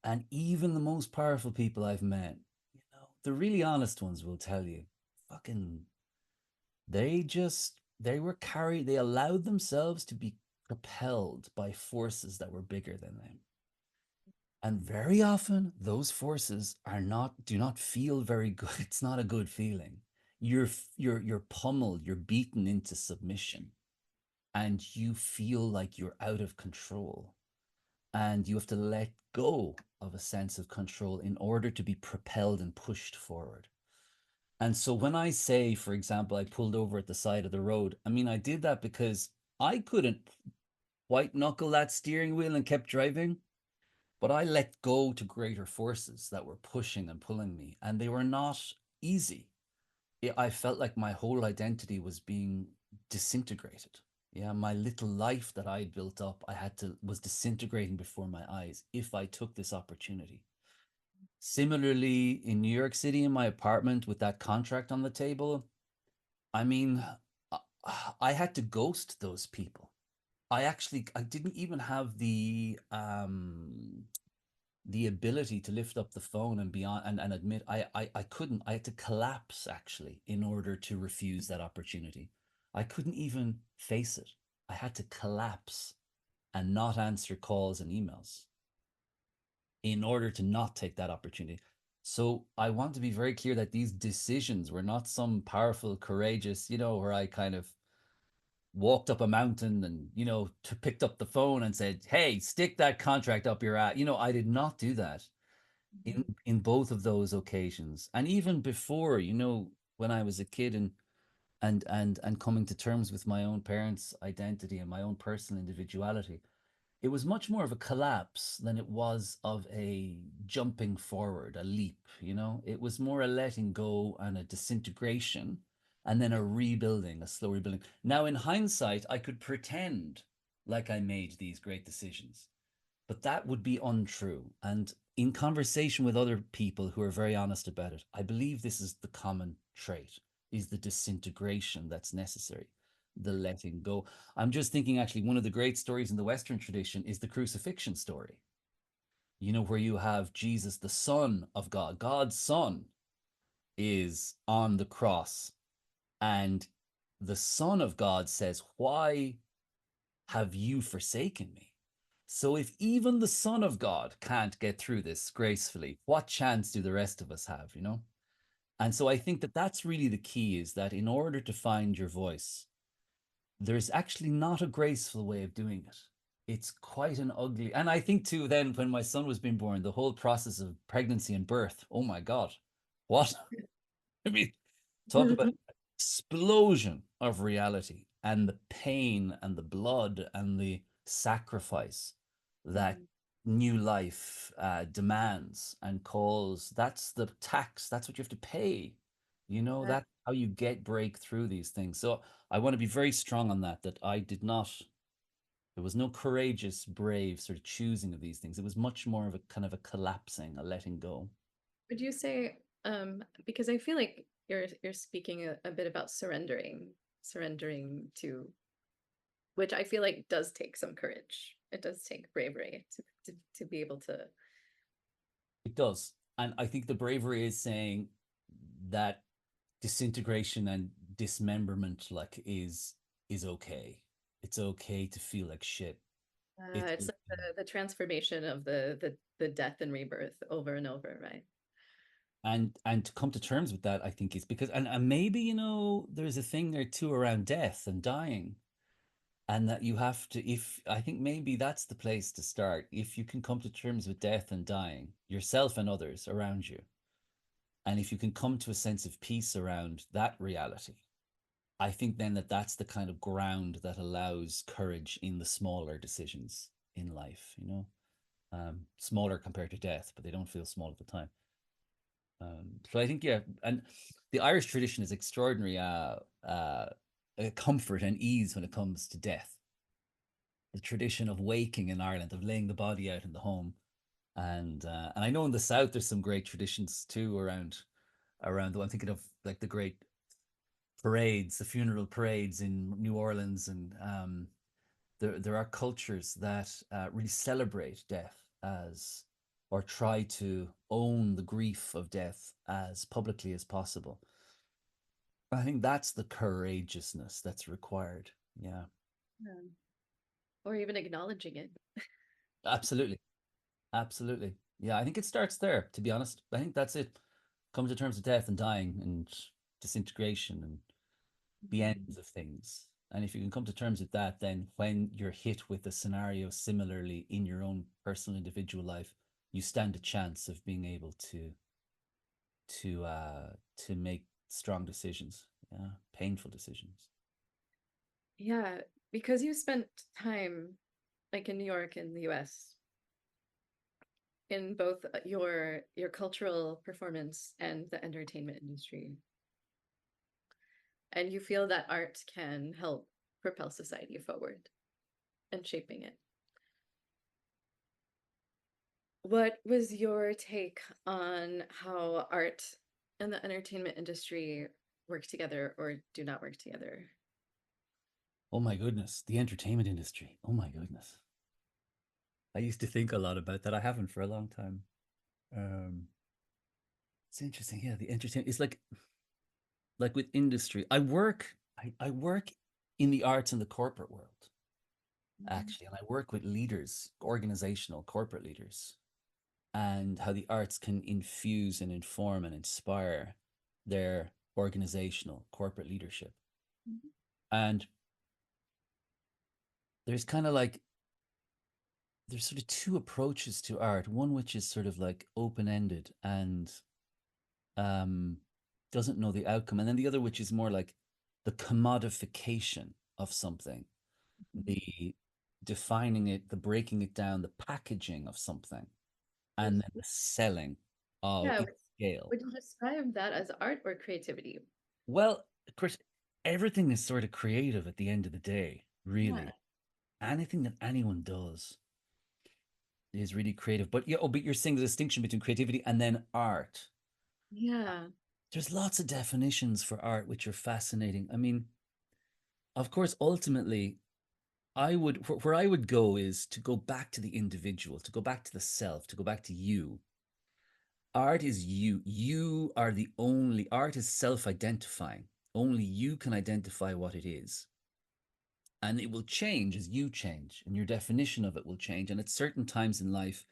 and even the most powerful people I've met, the really honest ones will tell you, fucking, they allowed themselves to be propelled by forces that were bigger than them. And very often those forces do not feel very good. It's not a good feeling. You're pummeled, you're beaten into submission, and you feel like you're out of control. And you have to let go of a sense of control in order to be propelled and pushed forward. And so when I say, for example, I pulled over at the side of the road, I mean, I did that because I couldn't white knuckle that steering wheel and kept driving, but I let go to greater forces that were pushing and pulling me, and they were not easy. I felt like my whole identity was being disintegrated. Yeah, my little life that I had built up, was disintegrating before my eyes if I took this opportunity. Similarly, in New York City, in my apartment with that contract on the table, I mean, I had to ghost those people. I didn't even have the ability to lift up the phone and be on and admit I couldn't. I had to collapse actually in order to refuse that opportunity. I couldn't even face it. I had to collapse and not answer calls and emails in order to not take that opportunity. So I want to be very clear that these decisions were not some powerful, courageous, where I kind of walked up a mountain and, picked up the phone and said, "Hey, stick that contract up your ass." I did not do that in both of those occasions. And even before, when I was a kid and coming to terms with my own parents' identity and my own personal individuality, it was much more of a collapse than it was of a jumping forward, a leap, It was more a letting go and a disintegration and then a rebuilding, a slow rebuilding. Now, in hindsight, I could pretend like I made these great decisions, but that would be untrue. And in conversation with other people who are very honest about it, I believe this is the common trait, is the disintegration that's necessary, the letting go. I'm just thinking actually one of the great stories in the Western tradition is the crucifixion story. Where you have Jesus, the Son of God, God's Son, is on the cross, and the Son of God says, "Why have you forsaken me?" So if even the Son of God can't get through this gracefully, what chance do the rest of us have? And so I think that that's really the key, is that in order to find your voice, there's actually not a graceful way of doing it. It's quite an ugly. And I think too, then when my son was being born, the whole process of pregnancy and birth, oh my God, what? I mean, talk about explosion of reality and the pain and the blood and the sacrifice that new life demands and calls. That's the tax. That's what you have to pay. That's how you break through these things. So I want to be very strong on that I did not, there was no courageous, brave sort of choosing of these things. It was much more of a kind of a collapsing, a letting go. Would you say, because I feel like you're speaking a bit about surrendering to, which I feel like does take some courage. It does take bravery to be able to. It does. And I think the bravery is saying that disintegration and dismemberment is okay. It's okay to feel like shit. It's It's like the transformation of the death and rebirth over and over, right? and to come to terms with that, I think is because and maybe there's a thing there too around death and dying, and that you have to, if I think maybe that's the place to start. If you can come to terms with death and dying, yourself and others around you, and if you can come to a sense of peace around that reality, I think then that's the kind of ground that allows courage in the smaller decisions in life. Smaller compared to death, but they don't feel small at the time. So I think, yeah, and the Irish tradition is extraordinary comfort and ease when it comes to death. The tradition of waking in Ireland, of laying the body out in the home, and I know in the south there's some great traditions too around. I'm thinking of like the great parades, the funeral parades in New Orleans, and there are cultures that really celebrate death as, or try to own the grief of death as publicly as possible. I think that's the courageousness that's required. Yeah, Yeah. Or even acknowledging it. absolutely. Absolutely. Yeah, I think it starts there, to be honest. I think that's it. Come to terms with death and dying and disintegration and the ends of things. And if you can come to terms with that, then when you're hit with a scenario similarly in your own personal individual life, you stand a chance of being able to make strong decisions, yeah, painful decisions. Yeah, because you spent time like in New York in the US in both your cultural performance and the entertainment industry. and you feel that art can help propel society forward and shaping it. What was your take on how art and the entertainment industry work together or do not work together? Oh my goodness, the entertainment industry. Oh my goodness. I used to think a lot about that. I haven't for a long time. Um, it's interesting. Yeah, the entertainment. It's like with industry. I work in the arts and the corporate world, Mhm. actually, and I work with leaders, organizational corporate leaders, and how the arts can infuse and inform and inspire their organizational corporate leadership. And there's kind of like there's sort of two approaches to art. One which is sort of like open-ended and um doesn't know the outcome, and then the other which is more like the commodification of something, the defining it, the breaking it down, the packaging of something, and Would- then the selling of Yeah, its scale. would you describe that as art or creativity? Well, of course, everything is sort of creative at the end of the day, Yeah. really. Anything that anyone does is really creative. But yeah, oh, but you're seeing the distinction between creativity and then art. Yeah. There's lots of definitions for art which are fascinating. I mean, of course, ultimately, where I would go is to go back to the individual, to go back to the self, to go back to you. Art is you. You are the only, art is self-identifying. Only you can identify what it is. And it will change as you change, and your definition of it will change. And at certain times in life,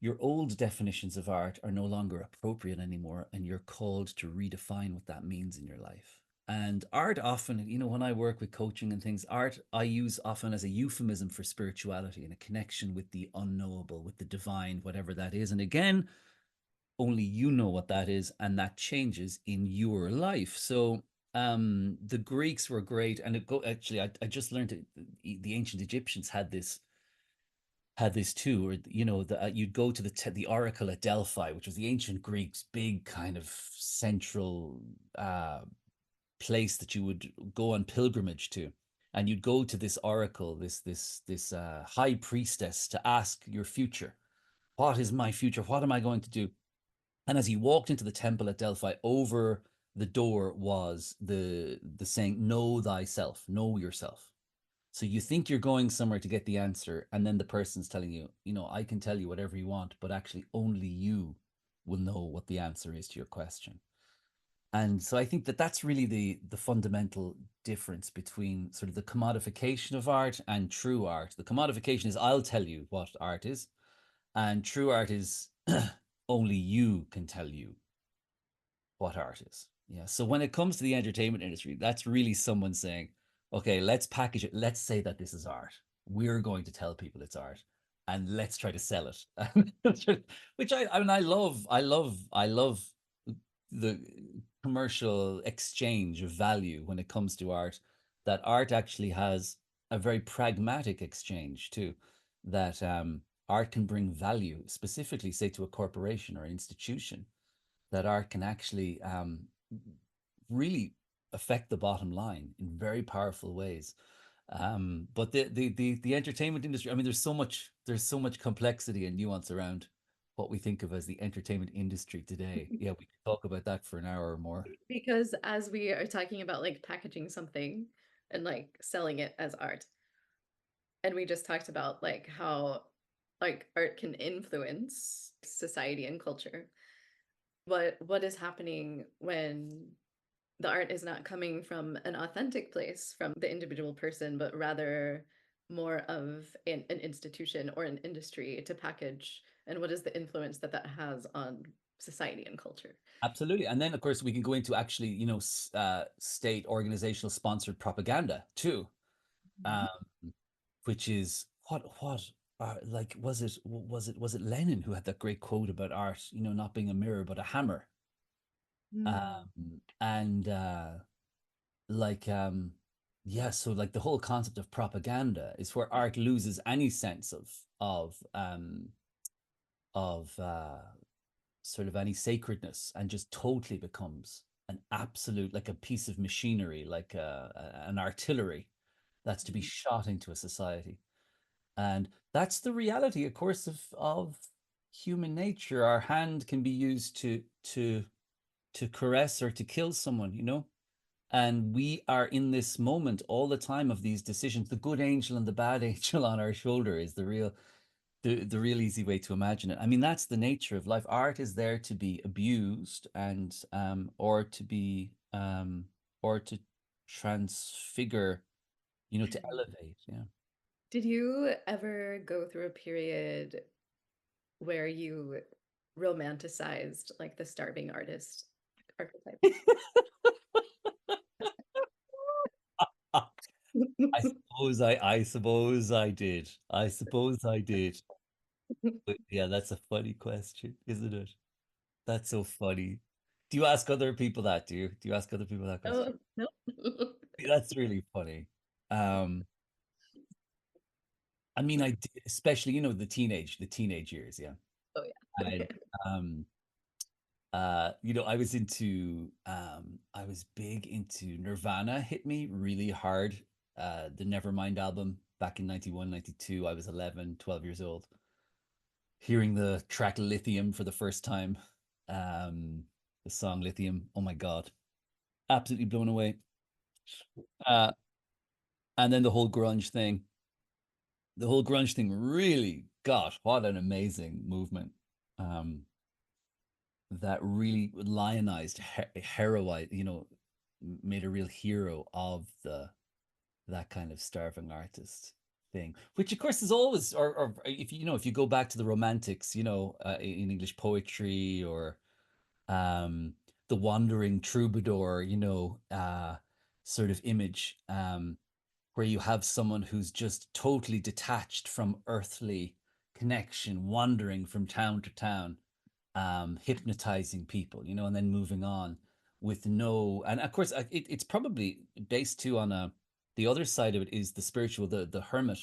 your old definitions of art are no longer appropriate anymore, and you're called to redefine what that means in your life. And art often, when I work with coaching and things, art I use often as a euphemism for spirituality and a connection with the unknowable, with the divine, whatever that is. And again, only you know what that is, and that changes in your life. So the Greeks were great, and actually I just learned that the ancient Egyptians had this too, or you'd go to the oracle at Delphi, which was the ancient Greeks' big kind of central place that you would go on pilgrimage to, and you'd go to this oracle, this high priestess, to ask your future. What is my future? What am I going to do? And as you walked into the temple at Delphi, over the door was the saying, "Know thyself, know yourself." So you think you're going somewhere to get the answer, and then the person's telling you, I can tell you whatever you want, but actually only you will know what the answer is to your question. And so I think that that's really the fundamental difference between sort of the commodification of art and true art. The commodification is I'll tell you what art is, and true art is only you can tell you what art is. Yeah. So when it comes to the entertainment industry, that's really someone saying, okay, let's package it. Let's say that this is art. We're going to tell people it's art, and let's try to sell it. Which I mean, I love the commercial exchange of value when it comes to art. That art actually has a very pragmatic exchange too. That art can bring value, specifically, say, to a corporation or an institution, that art can actually really affect the bottom line in very powerful ways. But the entertainment industry, I mean, there's so much complexity and nuance around what we think of as the entertainment industry today. Yeah, we could talk about that for an hour or more. Because as we are talking about like packaging something and like selling it as art, and we just talked about like how like art can influence society and culture. What is happening when the art is not coming from an authentic place from the individual person, but rather more of an institution or an industry to package, and what is the influence that that has on society and culture? Absolutely. And then, of course, we can go into actually, state organizational sponsored propaganda too, Mhm. um, which is like was it Lenin who had that great quote about art, not being a mirror but a hammer, Mm. and like yeah, so like the whole concept of propaganda is where art loses any sense of sort of any sacredness and just totally becomes an absolute, like a piece of machinery, like an artillery that's to be shot into a society. And that's the reality, of course, of human nature. Our hand can be used to caress or to kill someone, you know? And we are in this moment all the time of these decisions. The good angel and the bad angel on our shoulder is the real easy way to imagine it. I mean, that's the nature of life. Art is there to be abused and or to transfigure, you know, to elevate. Yeah. Did you ever go through a period where you romanticized like the starving artist archetype? I suppose I did. I suppose I did. But yeah, that's a funny question, isn't it? That's so funny. Do you ask other people that? Do you ask other people that question? Oh, no. That's really funny. Um, I mean, I did, especially, you know, the teenage years, yeah. Oh, yeah. And you know, I was big into Nirvana hit me really hard. The Nevermind album back in 91, 92. I was 11, 12 years old. Hearing the track Lithium for the first time. The song Lithium. Oh my God. Absolutely blown away. Uh, and then the whole grunge thing really, gosh, what an amazing movement. Um, that really lionized, heroized, you know, made a real hero of the that kind of starving artist thing, which of course is always, or if you know, if you go back to the Romantics, you know, in English poetry or um, the wandering troubadour, you know, sort of image, where you have someone who's just totally detached from earthly connection, wandering from town to town, hypnotizing people, you know, and then moving on with no. And of course, it's probably based too on the other side of it is the spiritual, the hermit,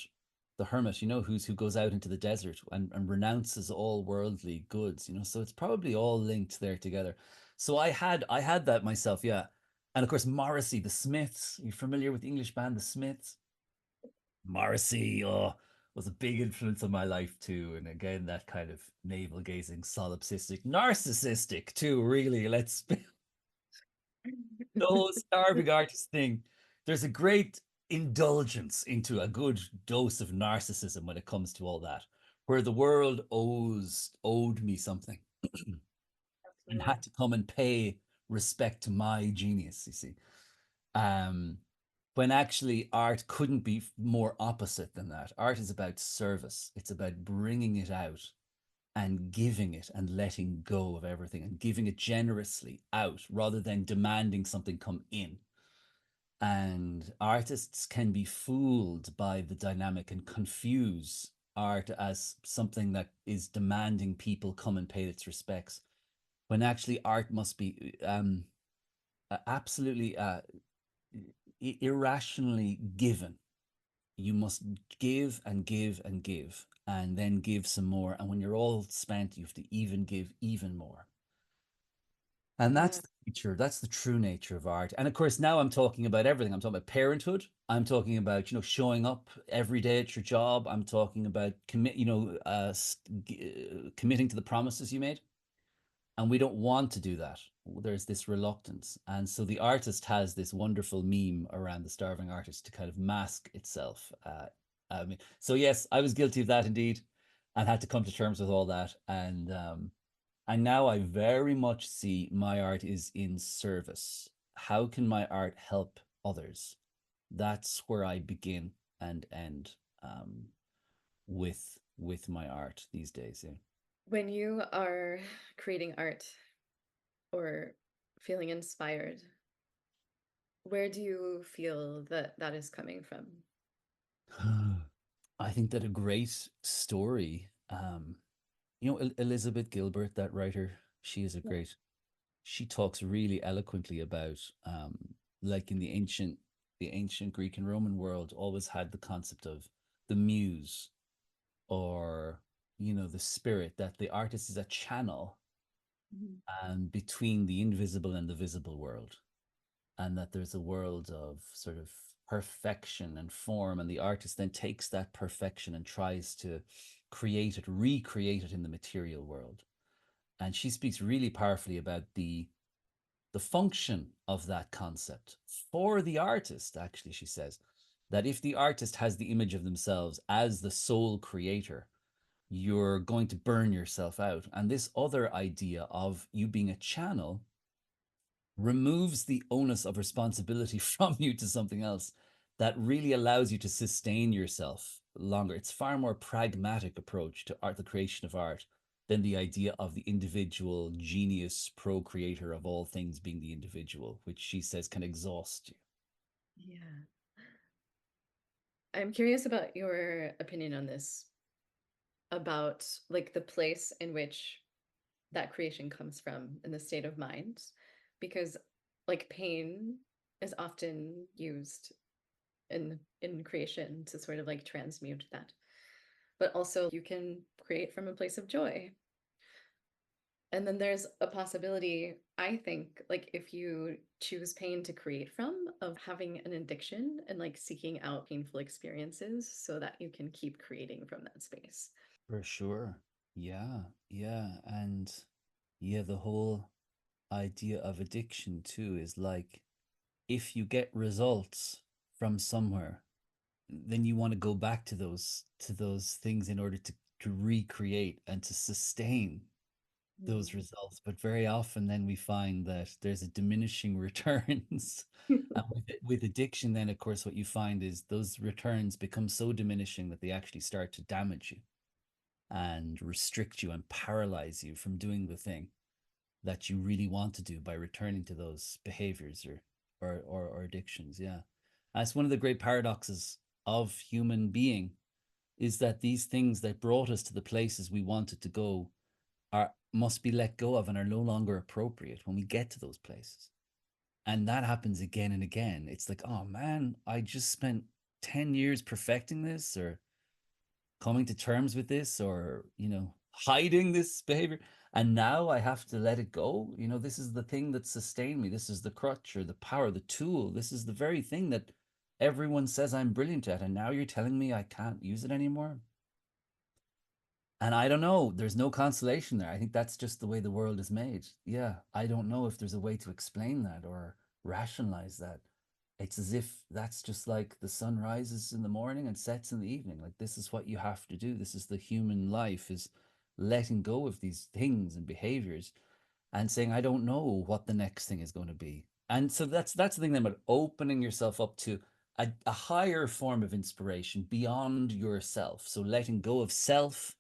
you know, who goes out into the desert and renounces all worldly goods, you know. So it's probably all linked there together. So I had that myself, yeah. And of course, Morrissey, the Smiths. Are you familiar with the English band, the Smiths? Morrissey, oh, was a big influence on my life too. And again, that kind of navel gazing, solipsistic, narcissistic too, really. Let's be the whole starving artist thing. There's a great indulgence into a good dose of narcissism when it comes to all that, where the world owed me something and Absolutely. had to come and pay respect to my genius, you see. Um, when actually art couldn't be more opposite than that. Art is about service. It's about bringing it out and giving it and letting go of everything and giving it generously out rather than demanding something come in. And artists can be fooled by the dynamic and confuse art as something that is demanding people come and pay its respects, when actually art must be absolutely irrationally given. You must give and give and give and then give some more. And when you're all spent, you have to even give even more. And that's Yeah. the nature, that's the true nature of art. And of course, now I'm talking about everything. I'm talking about parenthood. I'm talking about, you know, showing up every day at your job. I'm talking about committing to the promises you made. And we don't want to do that. There's this reluctance. And so the artist has this wonderful meme around the starving artist to kind of mask itself. I mean, so yes, I was guilty of that indeed, and had to come to terms with all that. And now I very much see my art is in service. How can my art help others? That's where I begin and end with my art these days. Yeah. When you are creating art or feeling inspired, where do you feel that that is coming from? I think that a great story, you know, Elizabeth Gilbert, that writer, she is a Yeah. great, she talks really eloquently about, like in the ancient Greek and Roman world, always had the concept of the muse or, you know, the spirit, that the artist is a channel Mhm. and between the invisible and the visible world, and that there's a world of sort of perfection and form, and the artist then takes that perfection and tries to create it, recreate it in the material world. And she speaks really powerfully about the function of that concept for the artist. Actually, she says that if the artist has the image of themselves as the sole creator, you're going to burn yourself out. And this other idea of you being a channel removes the onus of responsibility from you to something else that really allows you to sustain yourself longer. It's far more pragmatic approach to art, the creation of art, than the idea of the individual genius procreator of all things being the individual, which she says can exhaust you. Yeah. I'm curious about your opinion on this, about like the place in which that creation comes from and the state of mind, because like pain is often used in creation to sort of like transmute that. But also you can create from a place of joy. And then there's a possibility, I think, like if you choose pain to create from, of having an addiction and like seeking out painful experiences so that you can keep creating from that space. For sure. Yeah, yeah. And yeah, the whole idea of addiction too is like if you get results from somewhere, then you want to go back to those things in order to recreate and to sustain those results. But very often then we find that there's a diminishing returns. And with addiction, then of course what you find is those returns become so diminishing that they actually start to damage you and restrict you and paralyze you from doing the thing that you really want to do by returning to those behaviors or addictions. Yeah. And it's one of the great paradoxes of human being is that these things that brought us to the places we wanted to go are must be let go of and are no longer appropriate when we get to those places. And that happens again and again. It's like, oh man, I just spent 10 years perfecting this or coming to terms with this or, hiding this behavior. And now I have to let it go. This is the thing that sustained me. This is the crutch or the power, the tool. This is the very thing that everyone says I'm brilliant at. And now you're telling me I can't use it anymore. And I don't know. There's no consolation there. I think that's just the way the world is made. Yeah. I don't know if there's a way to explain that or rationalize that. It's as if that's just like the sun rises in the morning and sets in the evening. Like this is what you have to do. This is the human life is letting go of these things and behaviors and saying, I don't know what the next thing is going to be. And so that's the thing then about opening yourself up to a higher form of inspiration beyond yourself. So letting go of self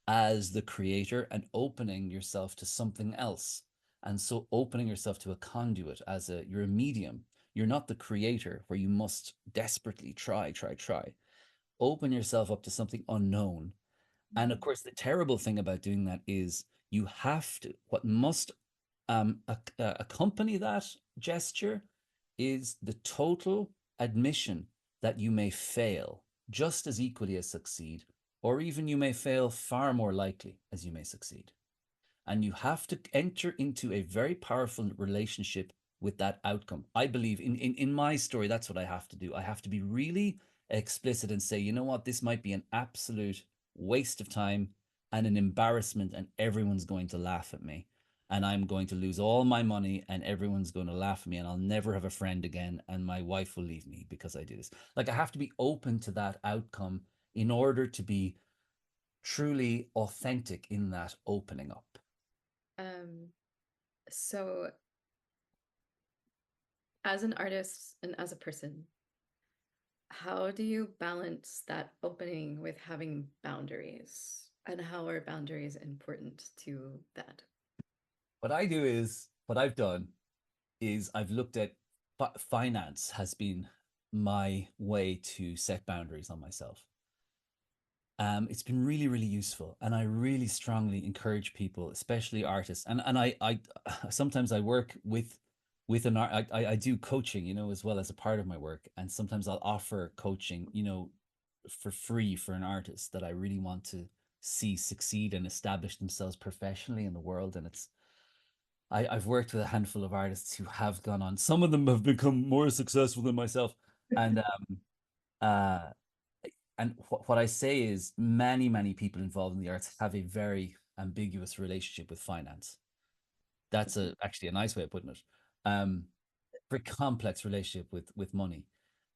as the creator and opening yourself to something else. And so opening yourself to a conduit as you're a medium. You're not the creator where you must desperately try, try, try. Open yourself up to something unknown. And of course, the terrible thing about doing that is you have to, what must accompany that gesture is the total admission that you may fail just as equally as succeed, or even you may fail far more likely as you may succeed. And you have to enter into a very powerful relationship with that outcome. I believe in my story, that's what I have to do. I have to be really explicit and say, you know what, this might be an absolute waste of time and an embarrassment, and everyone's going to laugh at me. And I'm going to lose all my money, and everyone's going to laugh at me, and I'll never have a friend again. And my wife will leave me because I do this. Like, I have to be open to that outcome in order to be truly authentic in that opening up. Um, so as an artist and as a person, how do you balance that opening with having boundaries? And how are boundaries important to that? What I do is, what I've done is I've looked at finance has been my way to set boundaries on myself. It's been really, really useful, and I really strongly encourage people, especially artists. And I sometimes I work with an art. I do coaching, as well as a part of my work, and sometimes I'll offer coaching, for free for an artist that I really want to see succeed and establish themselves professionally in the world. And I've worked with a handful of artists who have gone on. Some of them have become more successful than myself. And uh and what I say is many people involved in the arts have a very ambiguous relationship with finance. That's actually a nice way of putting it. Um, Very complex relationship with money.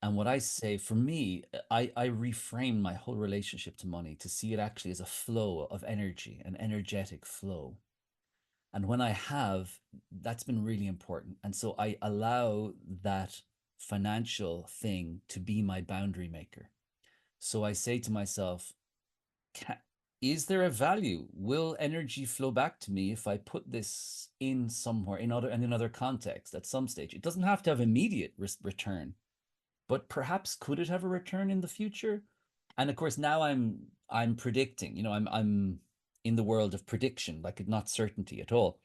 And what I say for me, I reframe my whole relationship to money to see it actually as a flow of energy, an energetic flow. And when I have, that's been really important. And so I allow that financial thing to be my boundary maker. So I say to myself, can, is there a value? Will energy flow back to me if I put this in somewhere in another context at some stage? It doesn't have to have immediate return, but perhaps could it have a return in the future? And of course, now I'm predicting. I'm in the world of prediction, like not certainty at all.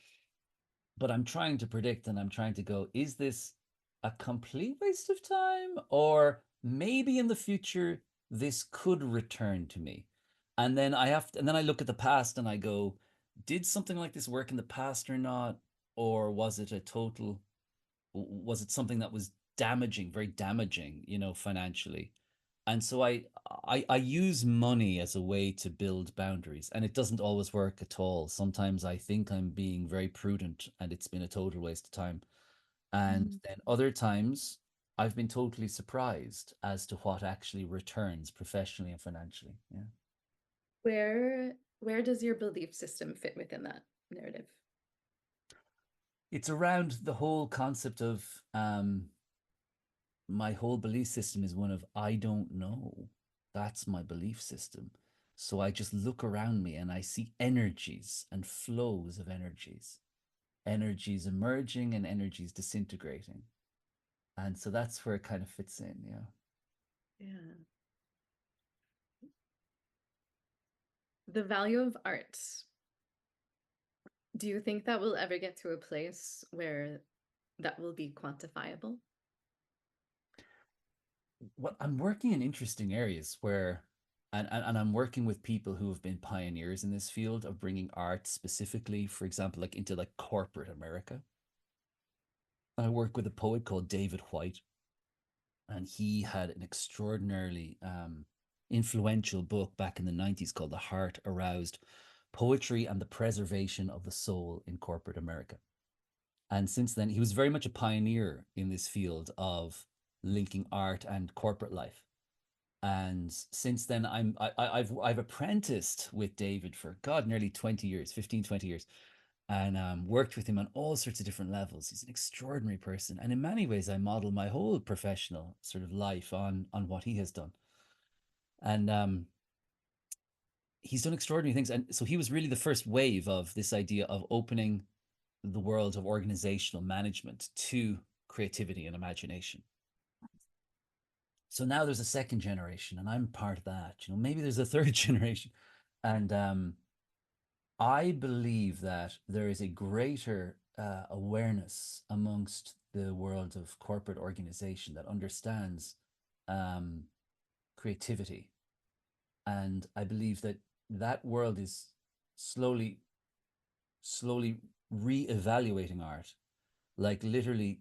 But I'm trying to predict and I'm trying to go, is this a complete waste of time? Or maybe in the future, this could return to me. And then I look at the past and I go, did something like this work in the past or not? Or was it something that was damaging, very damaging, financially? And so I use money as a way to build boundaries, and it doesn't always work at all. Sometimes I think I'm being very prudent, and it's been a total waste of time. And Mhm. then other times, I've been totally surprised as to what actually returns professionally and financially. Yeah, Where does your belief system fit within that narrative? it's around the whole concept of my whole belief system is one of I don't know. That's my belief system. So I just look around me and I see energies and flows of energies, energies emerging and energies disintegrating. And so that's where it kind of fits in. Yeah. Yeah. The value of art. Do you think that we'll ever get to a place where that will be quantifiable? Well, I'm working in interesting areas where, and I'm working with people who have been pioneers in this field of bringing art specifically, for example, like into like corporate America. I work with a poet called David White, and he had an extraordinarily influential book back in the 90s called The Heart Aroused: Poetry and the Preservation of the Soul in Corporate America. And since then, he was very much a pioneer in this field of linking art and corporate life. And since then, I've apprenticed with David for God, nearly 20 years, 15, 20 years, and worked with him on all sorts of different levels. He's an extraordinary person. And in many ways, I model my whole professional sort of life on what he has done. And he's done extraordinary things. And so he was really the first wave of this idea of opening the world of organizational management to creativity and imagination. So now there's a second generation, and I'm part of that. Maybe there's a third generation. And I believe that there is a greater awareness amongst the world of corporate organization that understands um, creativity. And I believe that that world is slowly, slowly re-evaluating art. Like literally,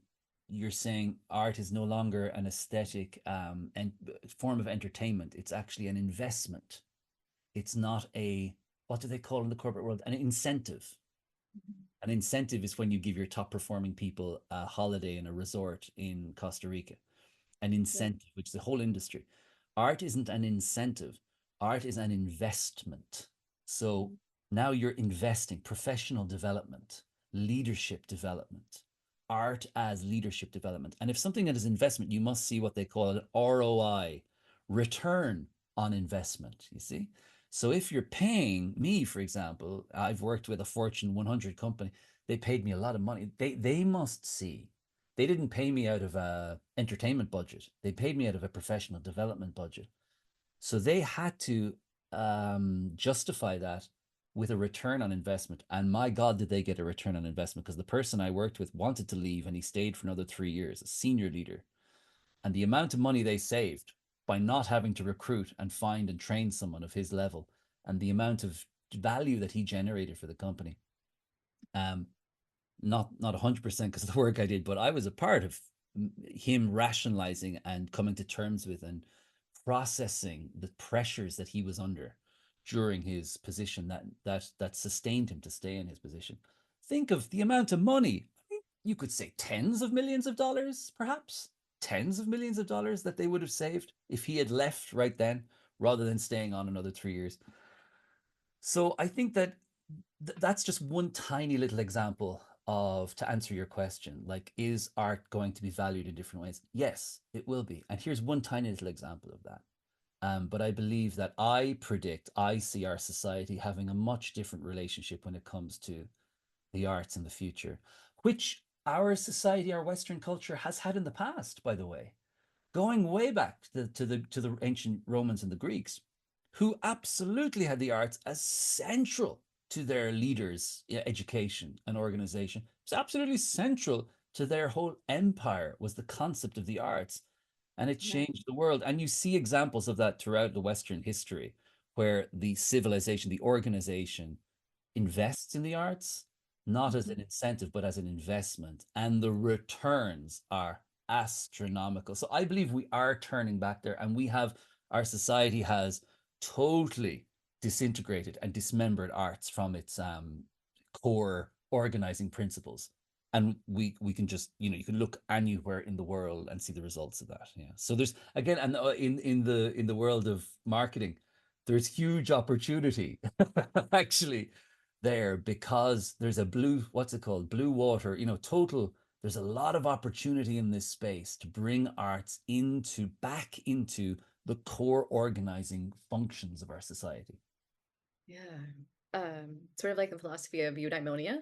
you're saying art is no longer an aesthetic and form of entertainment. It's actually an investment. It's not a, what do they call in the corporate world? An incentive. An incentive is when you give your top performing people a holiday in a resort in Costa Rica. An Yeah. incentive, which is the whole industry. Art isn't an incentive, art is an investment. So now you're investing professional development, leadership development, art as leadership development. And if something that is investment, you must see what they call an ROI, return on investment, you see? So if you're paying me, for example, I've worked with a Fortune 100 company, they paid me a lot of money. They must see. They didn't pay me out of a entertainment budget. They paid me out of a professional development budget. So they had to justify that with a return on investment. And my God, did they get a return on investment? Because the person I worked with wanted to leave and he stayed for another 3 years, a senior leader. And the amount of money they saved by not having to recruit and find and train someone of his level, and the amount of value that he generated for the company. Um, not 100% because of the work I did, but I was a part of him rationalizing and coming to terms with and processing the pressures that he was under during his position that sustained him to stay in his position. Think of the amount of money. You could say tens of millions of dollars, perhaps tens of millions of dollars that they would have saved if he had left right then rather than staying on another 3 years. So I think that that's just one tiny little example of, to answer your question, like, is art going to be valued in different ways? Yes, it will be. And here's one tiny little example of that. But I believe that I see our society having a much different relationship when it comes to the arts in the future, which our society, our Western culture has had in the past, by the way, going way back to the ancient Romans and the Greeks, who absolutely had the arts as central to their leaders' education and organization. It's absolutely central to their whole empire was the concept of the arts, and it Yeah. changed the world. And you see examples of that throughout the Western history, where the civilization, the organization invests in the arts, not as Mhm. an incentive, but as an investment. And the returns are astronomical. So I believe we are turning back there, and our society has totally disintegrated and dismembered arts from its core organizing principles. And we can just, you can look anywhere in the world and see the results of that. Yeah. So there's, again, and in the world of marketing, there's huge opportunity actually there, because there's a what's it called? Blue water, total. There's a lot of opportunity in this space to bring arts back into the core organizing functions of our society. Yeah. Sort of like the philosophy of eudaimonia.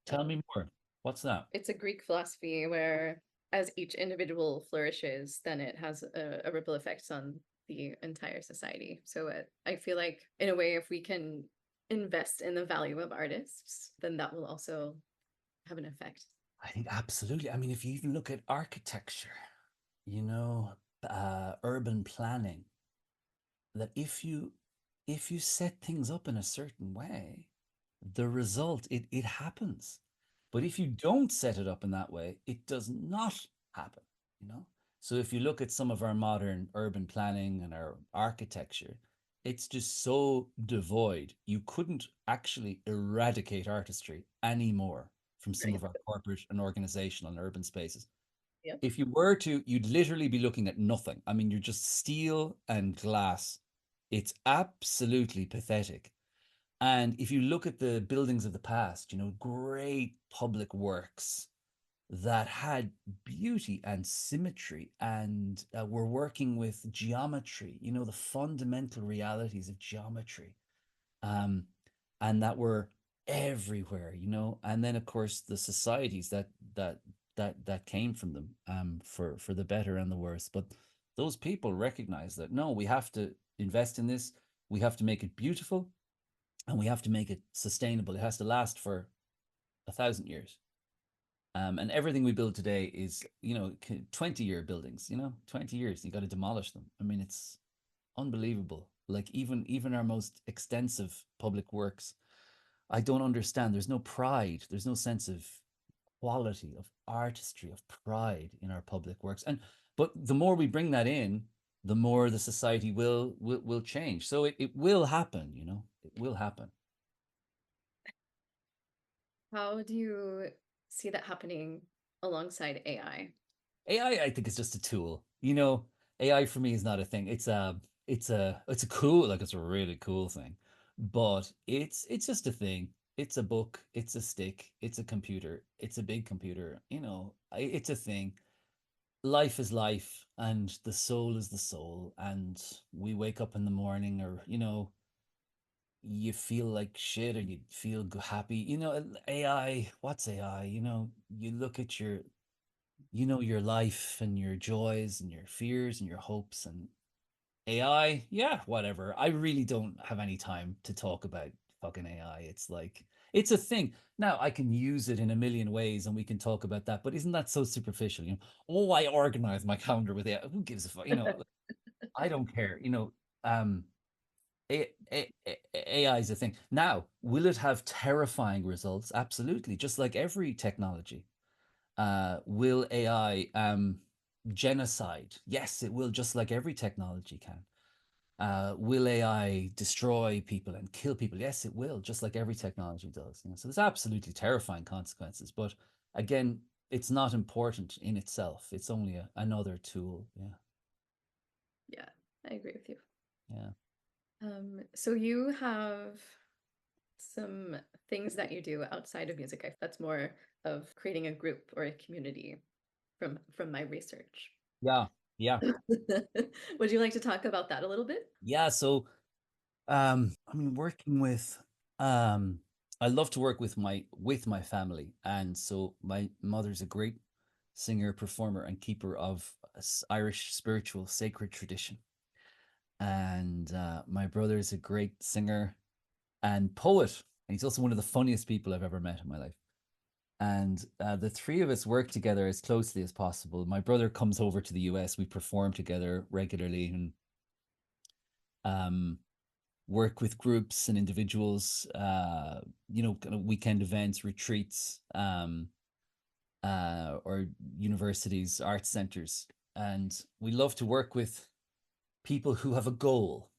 Tell me Um, more. What's that? it's a Greek philosophy where as each individual flourishes, then it has a ripple effects on the entire society. So I feel like, in a way, if we can invest in the value of artists, then that will also have an effect. I think absolutely. I mean, if you even look at architecture, you know, urban planning, that if you set things up in a certain way, the result, it happens. But if you don't set it up in that way, it does not happen, you know? So if you look at some of our modern urban planning and our architecture, it's just so devoid. You couldn't actually eradicate artistry anymore from some Right. of our corporate and organizational and urban spaces. Yeah. If you were to, you'd literally be looking at nothing. I mean, you're just steel and glass. It's absolutely pathetic. And if you look at the buildings of the past, great public works that had beauty and symmetry and were working with geometry, the fundamental realities of geometry, um, and that were everywhere, and then of course the societies that came from them, for the better and the worse. But those people recognize that, no, we have to invest in this, we have to make it beautiful, and we have to make it sustainable. It has to last for 1,000 years. And everything we build today is, 20-year buildings, 20 years, you got to demolish them. I mean, it's unbelievable. Like, even our most extensive public works, I don't understand. There's no pride. There's no sense of quality, of artistry, of pride in our public works. But the more we bring that in, the more the society will change. So it will happen, it will happen. How do you see that happening alongside AI? AI, I think, is just a tool. AI for me is not a thing. It's a cool, like, it's a really cool thing, but it's just a thing. It's a book. It's a stick. It's a computer. It's a big computer. It's a thing. Life is life, and the soul is the soul. And we wake up in the morning, or you feel like shit, or you feel happy. AI. What's AI? You look at your life and your joys and your fears and your hopes, and AI, yeah, whatever. I really don't have any time to talk about fucking AI. It's like, it's a thing. Now I can use it in a million ways and we can talk about that, but isn't that so superficial? Oh, I organize my calendar with AI. Who gives a fuck? I don't care. Um, AI is a thing. Now, will it have terrifying results? Absolutely, just like every technology. Will AI genocide? Yes, it will, just like every technology can. Will AI destroy people and kill people? Yes, it will, just like every technology does. So there's absolutely terrifying consequences. But again, it's not important in itself. It's only another tool. Yeah. Yeah, I agree with you. Yeah. So you have some things that you do outside of music. That's more of creating a group or a community from my research. Yeah. Yeah. Would you like to talk about that a little bit? Yeah. So I mean, working with um I love to work with my family. And so my mother's a great singer, performer, and keeper of Irish spiritual sacred tradition. And my brother is a great singer and poet. And he's also one of the funniest people I've ever met in my life. And the three of us work together as closely as possible. My brother comes over to the US. We perform together regularly and um, work with groups and individuals, kind of weekend events, retreats, or universities, art centers. And we love to work with people who have a goal,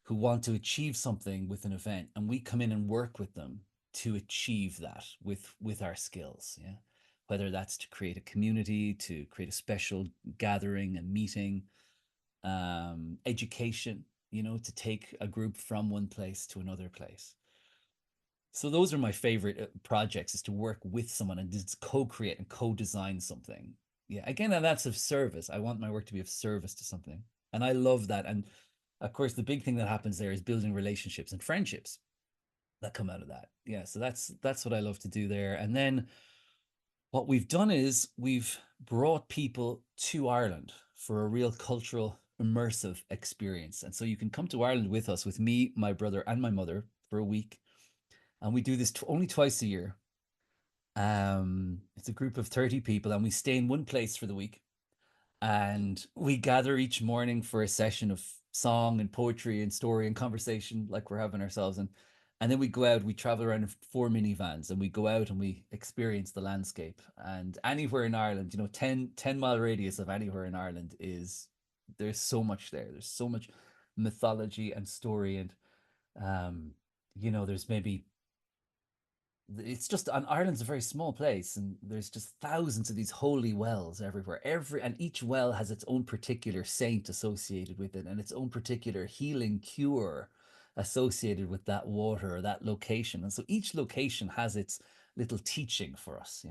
who want to achieve something with an event, and we come in and work with them to achieve that with our skills. Yeah, whether that's to create a community, to create a special gathering, a meeting, education, to take a group from one place to another place. So those are my favorite projects, is to work with someone and just co-create and co-design something. Yeah, again, and that's of service. I want my work to be of service to something. And I love that. And of course, the big thing that happens there is building relationships and friendships that come out of that. Yeah, so that's what I love to do there. And then what we've done is we've brought people to Ireland for a real cultural immersive experience. And so you can come to Ireland with us, with me, my brother, and my mother for a week. And we do this only twice a year. It's a group of 30 people, and we stay in one place for the week. And we gather each morning for a session of song and poetry and story and conversation like we're having ourselves. And then we go out, we travel around in 4 minivans, and we go out and we experience the landscape. And anywhere in Ireland, 10 mile radius of anywhere in Ireland there's so much there. There's so much mythology and story. And, there's maybe it's just, and Ireland's a very small place, and there's just thousands of these holy wells everywhere. And each well has its own particular saint associated with it, and its own particular healing cure associated with that water or that location. And so each location has its little teaching for us.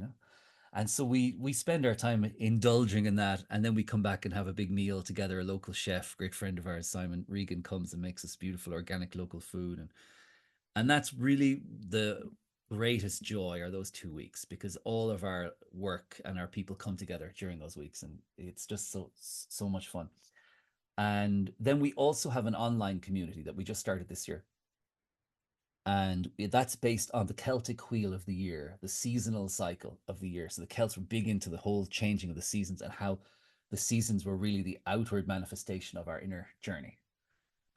And so we spend our time indulging in that, and then we come back and have a big meal together. A local chef, great friend of ours, Simon Regan, comes and makes us beautiful organic local food. And that's really the greatest joy, are those 2 weeks, because all of our work and our people come together during those weeks, and it's just so much fun. And then we also have an online community that we just started this year, and that's based on the Celtic wheel of the year, the seasonal cycle of the year. So the Celts were big into the whole changing of the seasons, and how the seasons were really the outward manifestation of our inner journey.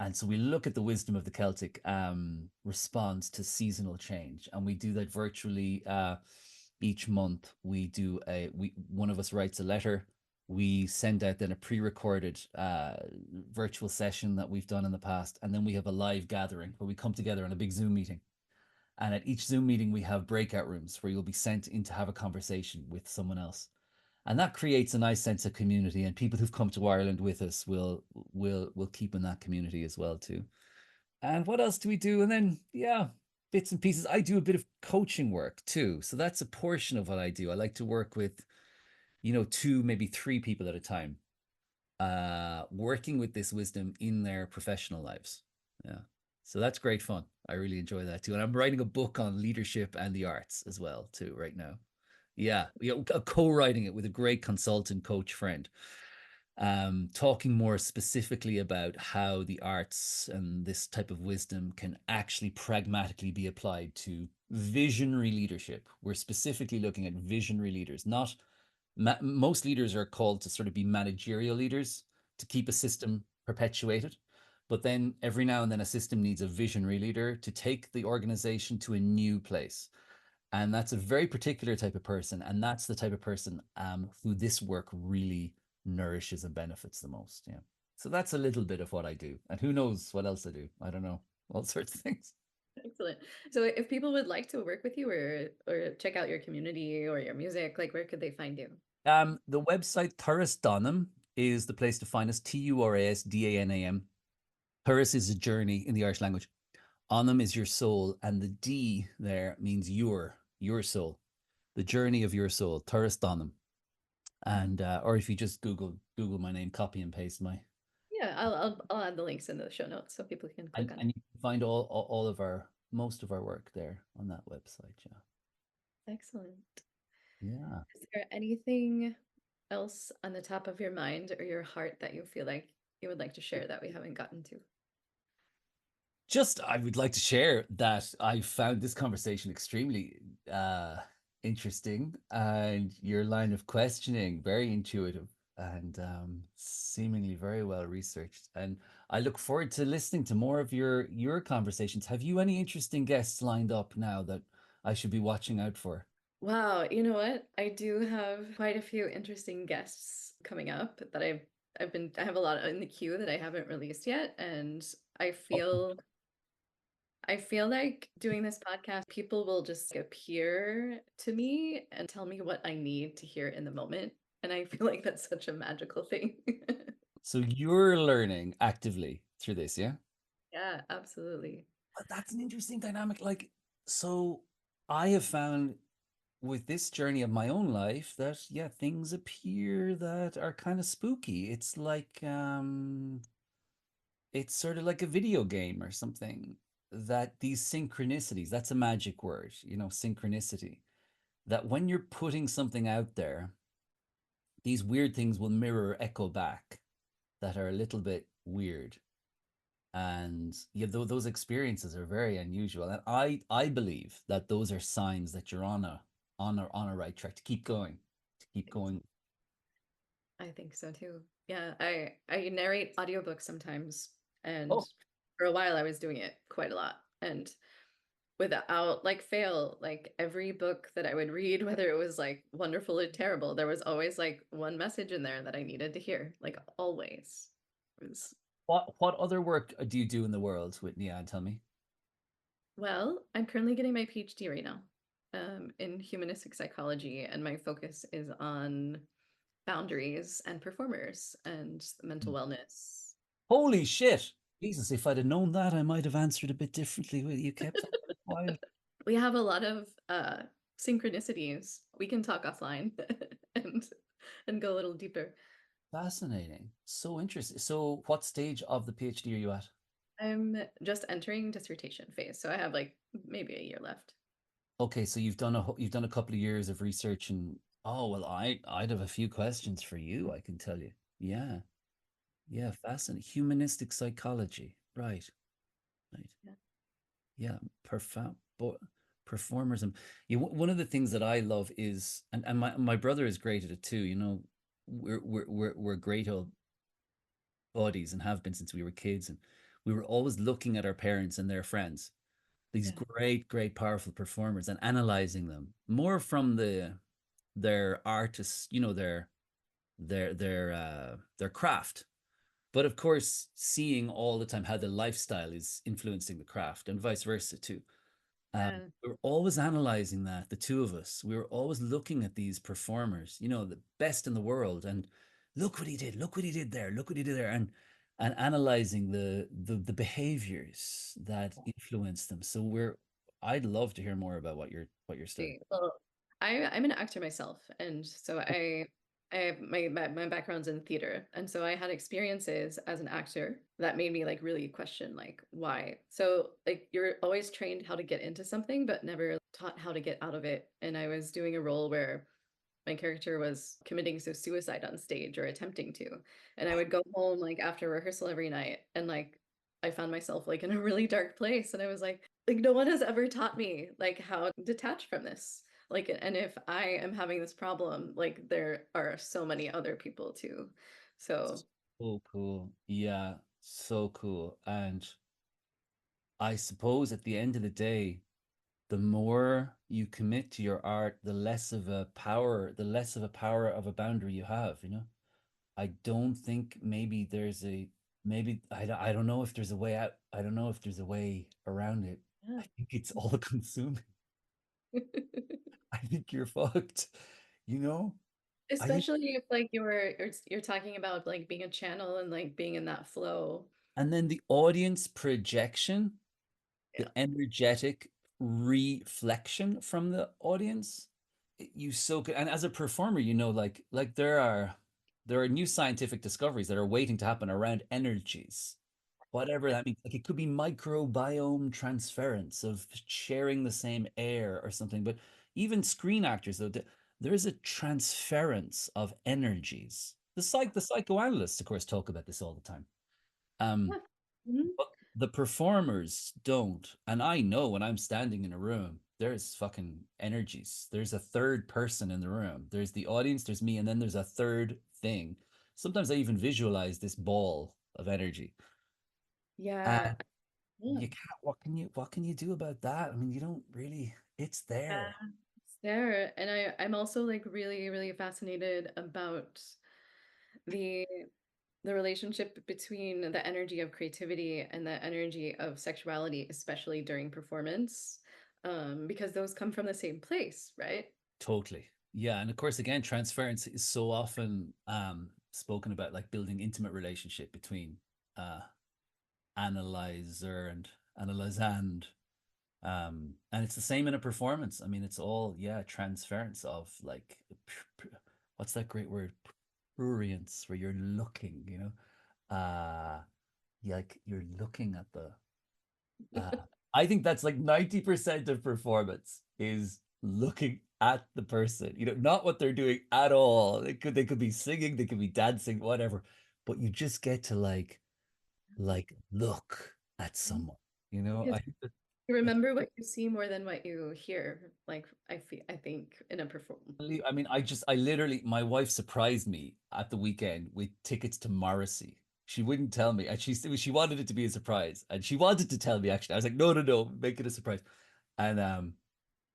And so we look at the wisdom of the Celtic response to seasonal change, and we do that virtually each month. One of us writes a letter. We send out then a pre-recorded virtual session that we've done in the past, and then we have a live gathering where we come together in a big Zoom meeting. And at each Zoom meeting, we have breakout rooms where you'll be sent in to have a conversation with someone else, and that creates a nice sense of community. And people who've come to Ireland with us will keep in that community as well too. And what else do we do? And then, yeah, bits and pieces. I do a bit of coaching work too, so that's a portion of what I do. I like to work with, two, maybe three people at a time, working with this wisdom in their professional lives. Yeah, so that's great fun. I really enjoy that too. And I'm writing a book on leadership and the arts as well too right now. Yeah, co-writing it with a great consultant coach friend, talking more specifically about how the arts and this type of wisdom can actually pragmatically be applied to visionary leadership. We're specifically looking at visionary leaders. Not most leaders are called to sort of be managerial leaders to keep a system perpetuated, But then every now and then a system needs a visionary leader to take the organization to a new place. And that's a very particular type of person. And that's the type of person who this work really nourishes and benefits the most. Yeah. So that's a little bit of what I do. And who knows what else I do? I don't know. All sorts of things. Excellent. So if people would like to work with you or check out your community or your music, like where could they find you? The website Thuras Donham is the place to find us. Turasdanam. Thuras is a journey in the Irish language. Onam is your soul, and the D there means your soul, the journey of your soul. Thuras Donham. And or if you just Google my name, copy and paste my, Yeah, I'll add the links in the show notes so people can click on and it. you can find all of our most of our work there on that website. Yeah. Excellent. Yeah. Is there anything else on the top of your mind or your heart that you feel like you would like to share that we haven't gotten to? Just, I would like to share that I found this conversation extremely interesting, and your line of questioning very intuitive and seemingly very well researched. And I look forward to listening to more of your conversations. Have you any interesting guests lined up now that I should be watching out for? Wow, you know what? I do have quite a few interesting guests coming up that I have a lot in the queue that I haven't released yet, and I Oh, feel I feel like doing this podcast, people will just appear to me and tell me what I need to hear in the moment. And I feel like that's such a magical thing. so you're learning actively through this, yeah? Yeah, absolutely. But that's an interesting dynamic. Like, so I have found with this journey of my own life that yeah, things appear that are kind of spooky. It's sort of like a video game or something, that these synchronicities, that's a magic word, synchronicity, that when you're putting something out there, these weird things will mirror echo back that are a little bit weird. And yeah, those experiences are very unusual, and I believe that those are signs that you're on a right track to keep going, to keep going. I think so too. Yeah, I narrate audiobooks sometimes, and Oh, for a while I was doing it quite a lot. And without like fail, like every book that I would read, whether it was like wonderful or terrible, there was always like one message in there that I needed to hear, like always. It was, what other work do you do in the world, Whitney? And tell me. well, I'm currently getting my PhD right now, in humanistic psychology, and my focus is on boundaries and performers and mental wellness. Holy shit! Jesus, if I'd have known that, I might have answered a bit differently. Well, you kept that quiet. We have a lot of synchronicities. We can talk offline and and go a little deeper. Fascinating. So interesting. So, what stage of the PhD are you at? I'm just entering dissertation phase, so I have like maybe a year left. Okay, so you've done a couple of years of research, and oh well, I'd have a few questions for you, I can tell you. Yeah, yeah, fascinating. Humanistic psychology. Right, right. Yeah. Yeah, profound. But performers, and yeah, one of the things that I love is, and my brother is great at it too. We're great old buddies and have been since we were kids, and we were always looking at our parents and their friends, these Yeah. great powerful performers, and analyzing them more from their artists, their craft, but of course seeing all the time how the lifestyle is influencing the craft and vice versa too. Yeah. We were always analyzing that, the two of us. We were always looking at these performers, the best in the world, and look what he did, look what he did there, look what he did there, and analyzing the behaviors that influence them. So I'd love to hear more about what you're studying. See, well, I'm an actor myself, and so I have my background's in theater, and so I had experiences as an actor that made me like really question like why. So like you're always trained how to get into something, but never taught how to get out of it. And I was doing a role where my character was committing suicide on stage or attempting to. And I would go home like after rehearsal every night and like I found myself like in a really dark place and I was like no one has ever taught me like how to detach from this. Like and if I am having this problem, like there are so many other people too. So Oh, cool. Yeah. So cool. And I suppose at the end of the day, the more you commit to your art, the less of a power of a boundary you have, you know? I don't think maybe there's a maybe I don't know if there's a way out. I don't know if there's a way around it. Yeah. I think it's all consuming. I think you're fucked. You know? I think Especially if like you're talking about like being a channel and like being in that flow. and then the audience projection, the Yeah. energetic reflection from the audience, you soak it. And as a performer, you know, like there are new scientific discoveries that are waiting to happen around energies, whatever that means. Like it could be microbiome transference of sharing the same air or something. But even screen actors, though, there is a transference of energies. The psychoanalysts, of course, talk about this all the time. Um, Yeah. Mhm. but the performers don't. And I know when I'm standing in a room, there's fucking energies. There's a third person in the room. There's the audience, there's me, and then there's a third thing. Sometimes I even visualize this ball of energy. Yeah. And Yeah. you can't, what can you do about that? I mean, you don't really, it's there. Yeah. It's there. And I'm also like really, really fascinated about the the relationship between the energy of creativity and the energy of sexuality, especially during performance, because those come from the same place, right? Totally. Yeah. And of course, again, transference is so often spoken about, like building intimate relationship between uh analyzer and analyzand. And it's the same in a performance. I mean, it's all, yeah, transference of like, what's that great word? Prurience, where you're looking, you know, like you're looking at the, uh, I think that's like 90% of performance is looking at the person, you know, not what they're doing at all. They could be singing, they could be dancing, whatever, but you just get to like look at Mhm. someone, you know. Because I think that you remember what you see more than what you hear. Like I think in a perform. I mean, I literally, my wife surprised me at the weekend with tickets to Morrissey. She wouldn't tell me, and she wanted it to be a surprise, and she wanted to tell me actually. I was like, no, no, no, make it a surprise. And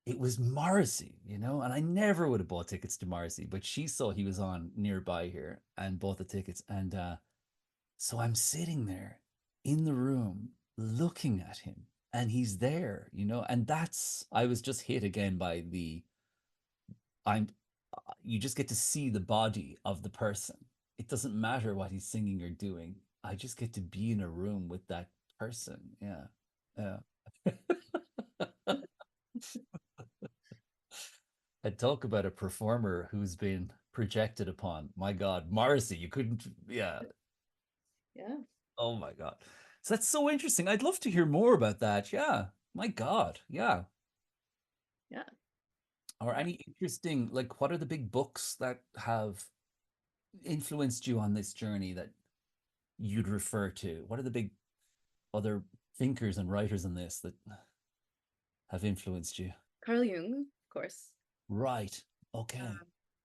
it was Morrissey, you know, and I never would have bought tickets to Morrissey, but she saw he was on nearby here and bought the tickets, and so I'm sitting there in the room looking at him, and he's there, you know, and I was just hit again by I'm you just get to see the body of the person. It doesn't matter what he's singing or doing. I just get to be in a room with that person. Yeah. Yeah. And talk about a performer who's been projected upon. My God, Morrissey, you couldn't, yeah. Yeah. Oh my God. So that's so interesting. I'd love to hear more about that. Yeah. My God. Yeah. Yeah. Or any interesting, like, what are the big books that have influenced you on this journey that you'd refer to? What are the big other thinkers and writers in this that have influenced you? Carl Jung, of course. Right. Okay.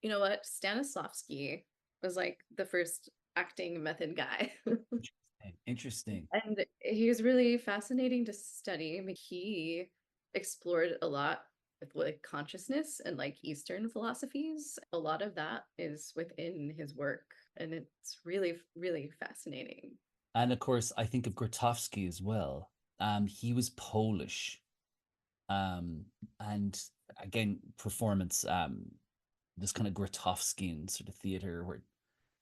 You know what? Stanislavski was like the first acting method guy. Interesting. Interesting. And he was really fascinating to study. I mean, he explored a lot with like consciousness and like Eastern philosophies. A lot of that is within his work, and it's really, really fascinating. And of course, I think of Grotowski as well. He was Polish. Um, and again, performance, this kind of Grotowskian sort of theater where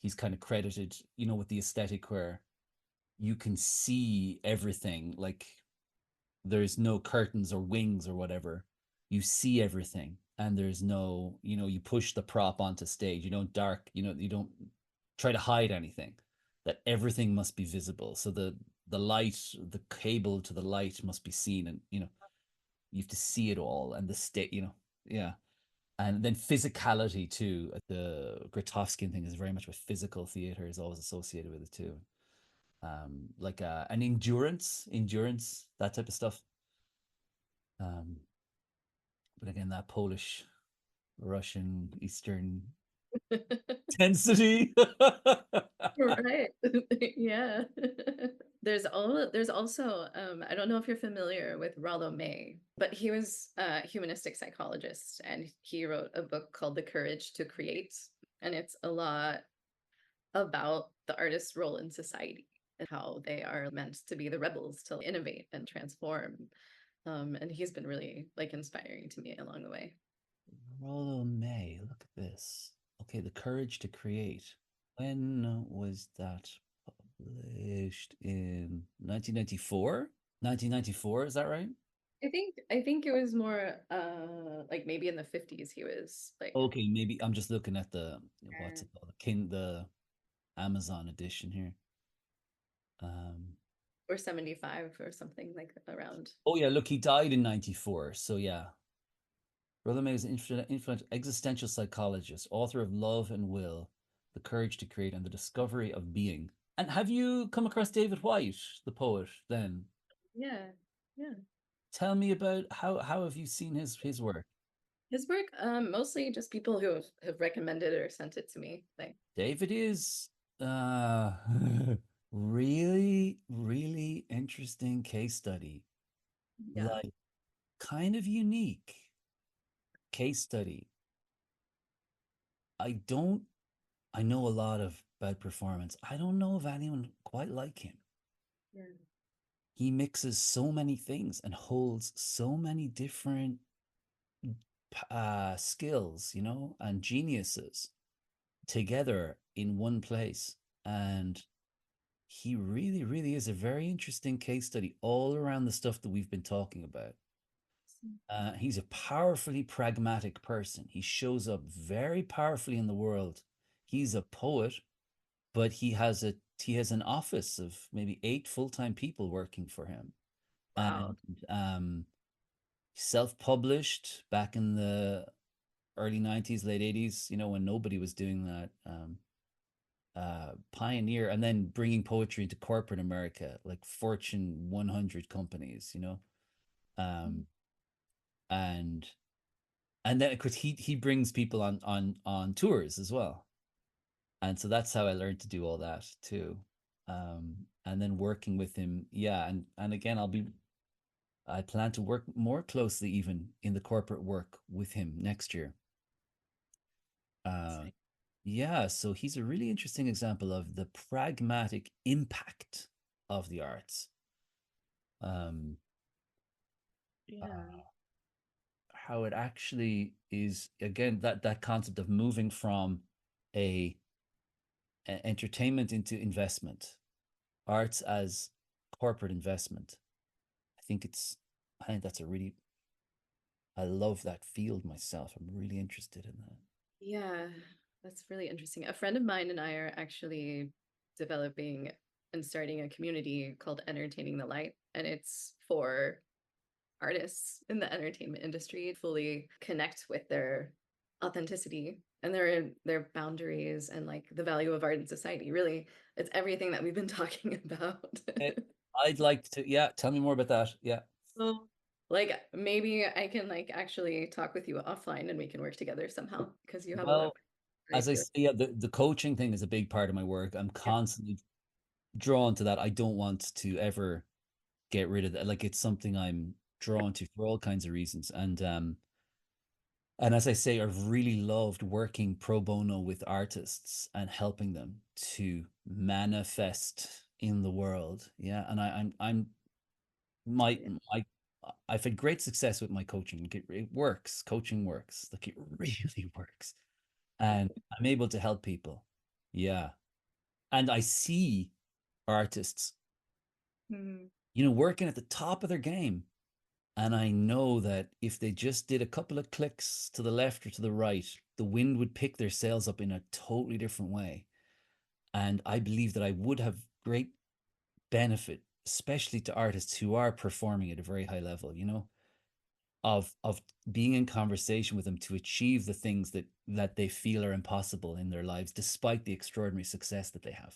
he's kind of credited, you know, with the aesthetic where you can see everything, like there's no curtains or wings or whatever. You see everything, and there's no, you know, you push the prop onto stage. You don't dark, you know, you don't try to hide anything. That everything must be visible. So the light, the cable to the light must be seen, and you know, you have to see it all, and the state, you know, yeah. And then physicality too. The Grotowskian thing is very much with physical theater is always associated with it too. Like an endurance, that type of stuff. Um, but again, that Polish, Russian, Eastern. Intensity. Right. Yeah. There's also I don't know if you're familiar with Rollo May, but he was a humanistic psychologist and he wrote a book called The Courage to Create. And it's a lot about the artist's role in society and how they are meant to be the rebels to innovate and transform. And he's been really like inspiring to me along the way. Rollo May, look at this. Okay, The Courage to Create. When was that published? In 1994? 1994, is that right? I think it was more like maybe in the 50s he was like Okay, maybe I'm just looking at the what's it called? The Amazon edition here. Um, or 75 or something like around. oh yeah, look, he died in 94. So yeah. Rollo May is an influential existential psychologist, author of Love and Will, The Courage to Create, and The Discovery of Being. And have you come across David Whyte, the poet, then? Yeah. Yeah. Tell me about how have you seen his work? His work, mostly just people who have recommended it or sent it to me. Like, David is uh really, really interesting case study. yeah. Like kind of unique case study. I don't I know a lot of about performance. I don't know of anyone quite like him. Yeah. He mixes so many things and holds so many different skills, and geniuses together in one place. And he really, really is a very interesting case study all around the stuff that we've been talking about. He's a powerfully pragmatic person. He shows up very powerfully in the world. He's a poet, but he has an office of maybe 8 full-time people working for him, Wow. and self-published back in the early 90s, late 80s, when nobody was doing that. Pioneer, and then bringing poetry into corporate America, like Fortune 100 companies, um, and then of course he brings people on tours as well, and so that's how I learned to do all that too. And then working with him, yeah, and again, I plan to work more closely even in the corporate work with him next year. Uh, yeah, so he's a really interesting example of the pragmatic impact of the arts. Um, Yeah. uh, how it actually is, again, that concept of moving from a, entertainment into investment, arts as corporate investment. I think it's I think that's a really I love that field myself. I'm really interested in that. Yeah, that's really interesting. A friend of mine and I are actually developing and starting a community called Entertaining the Light, and it's for artists in the entertainment industry fully connect with their authenticity and their boundaries and like the value of art in society. Really, it's everything that we've been talking about. Eh, I'd like to, yeah, tell me more about that. Yeah. So, like maybe I can like actually talk with you offline and we can work together somehow because you have a lot of Well, as I ideas. say, yeah, the coaching thing is a big part of my work. I'm Yeah. constantly drawn to that. I don't want to ever get rid of that. Like it's something I'm drawn to for all kinds of reasons. And as I say, I've really loved working pro bono with artists and helping them to manifest in the world. Yeah, and I'm my Yeah. my I've had great success with my coaching. Like, it works. Coaching works. Like it really works, and I'm able to help people. Yeah, and I see artists, Mhm. working at the top of their game. And I know that if they just did a couple of clicks to the left or to the right, the wind would pick their sails up in a totally different way. And I believe that I would have great benefit, especially to artists who are performing at a very high level, of being in conversation with them to achieve the things that they feel are impossible in their lives, despite the extraordinary success that they have.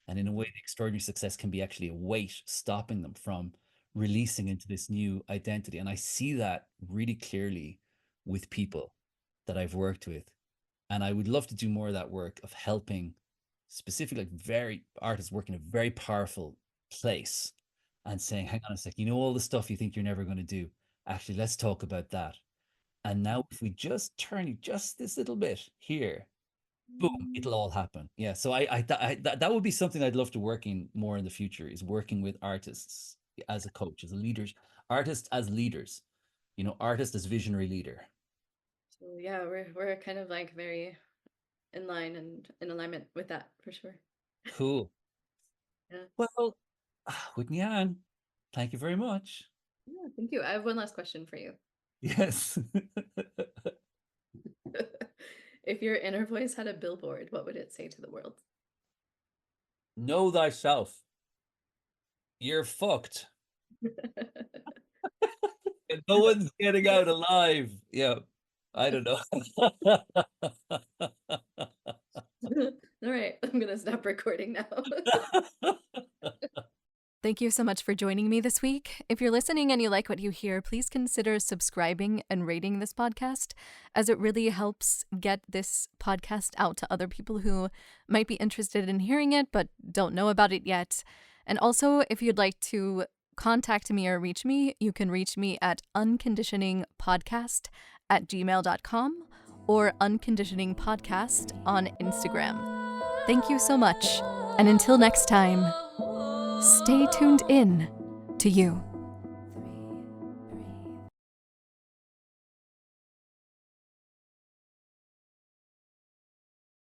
And in a way, the extraordinary success can be actually a weight stopping them from releasing into this new identity. And I see that really clearly with people that I've worked with. And I would love to do more of that work of helping specifically like very artists work in a very powerful place and saying, hang on a sec, you know, all the stuff you think you're never going to do. Actually, let's talk about that. And now if we just turn it just this little bit here, boom, it'll all happen. Yeah. So that would be something I'd love to work in more in the future, is working with artists as a coach, as a leader, artists as leaders, you know, artist as visionary leader. So yeah, we're kind of like very in line and in alignment with that for sure. Cool. Yeah. Well, with Nyan, thank you very much. Yeah, thank you. I have one last question for you. Yes. If your inner voice had a billboard, what would it say to the world? Know thyself. You're fucked. And no one's getting out alive. Yeah. I don't know. All right, I'm gonna stop recording now. Thank you so much for joining me this week. If you're listening and you like what you hear, please consider subscribing and rating this podcast, as it really helps get this podcast out to other people who might be interested in hearing it but don't know about it yet. And also, if you'd like to contact me or reach me, you can reach me at unconditioningpodcast@gmail.com or unconditioningpodcast on Instagram. Thank you so much, and until next time, stay tuned in to you.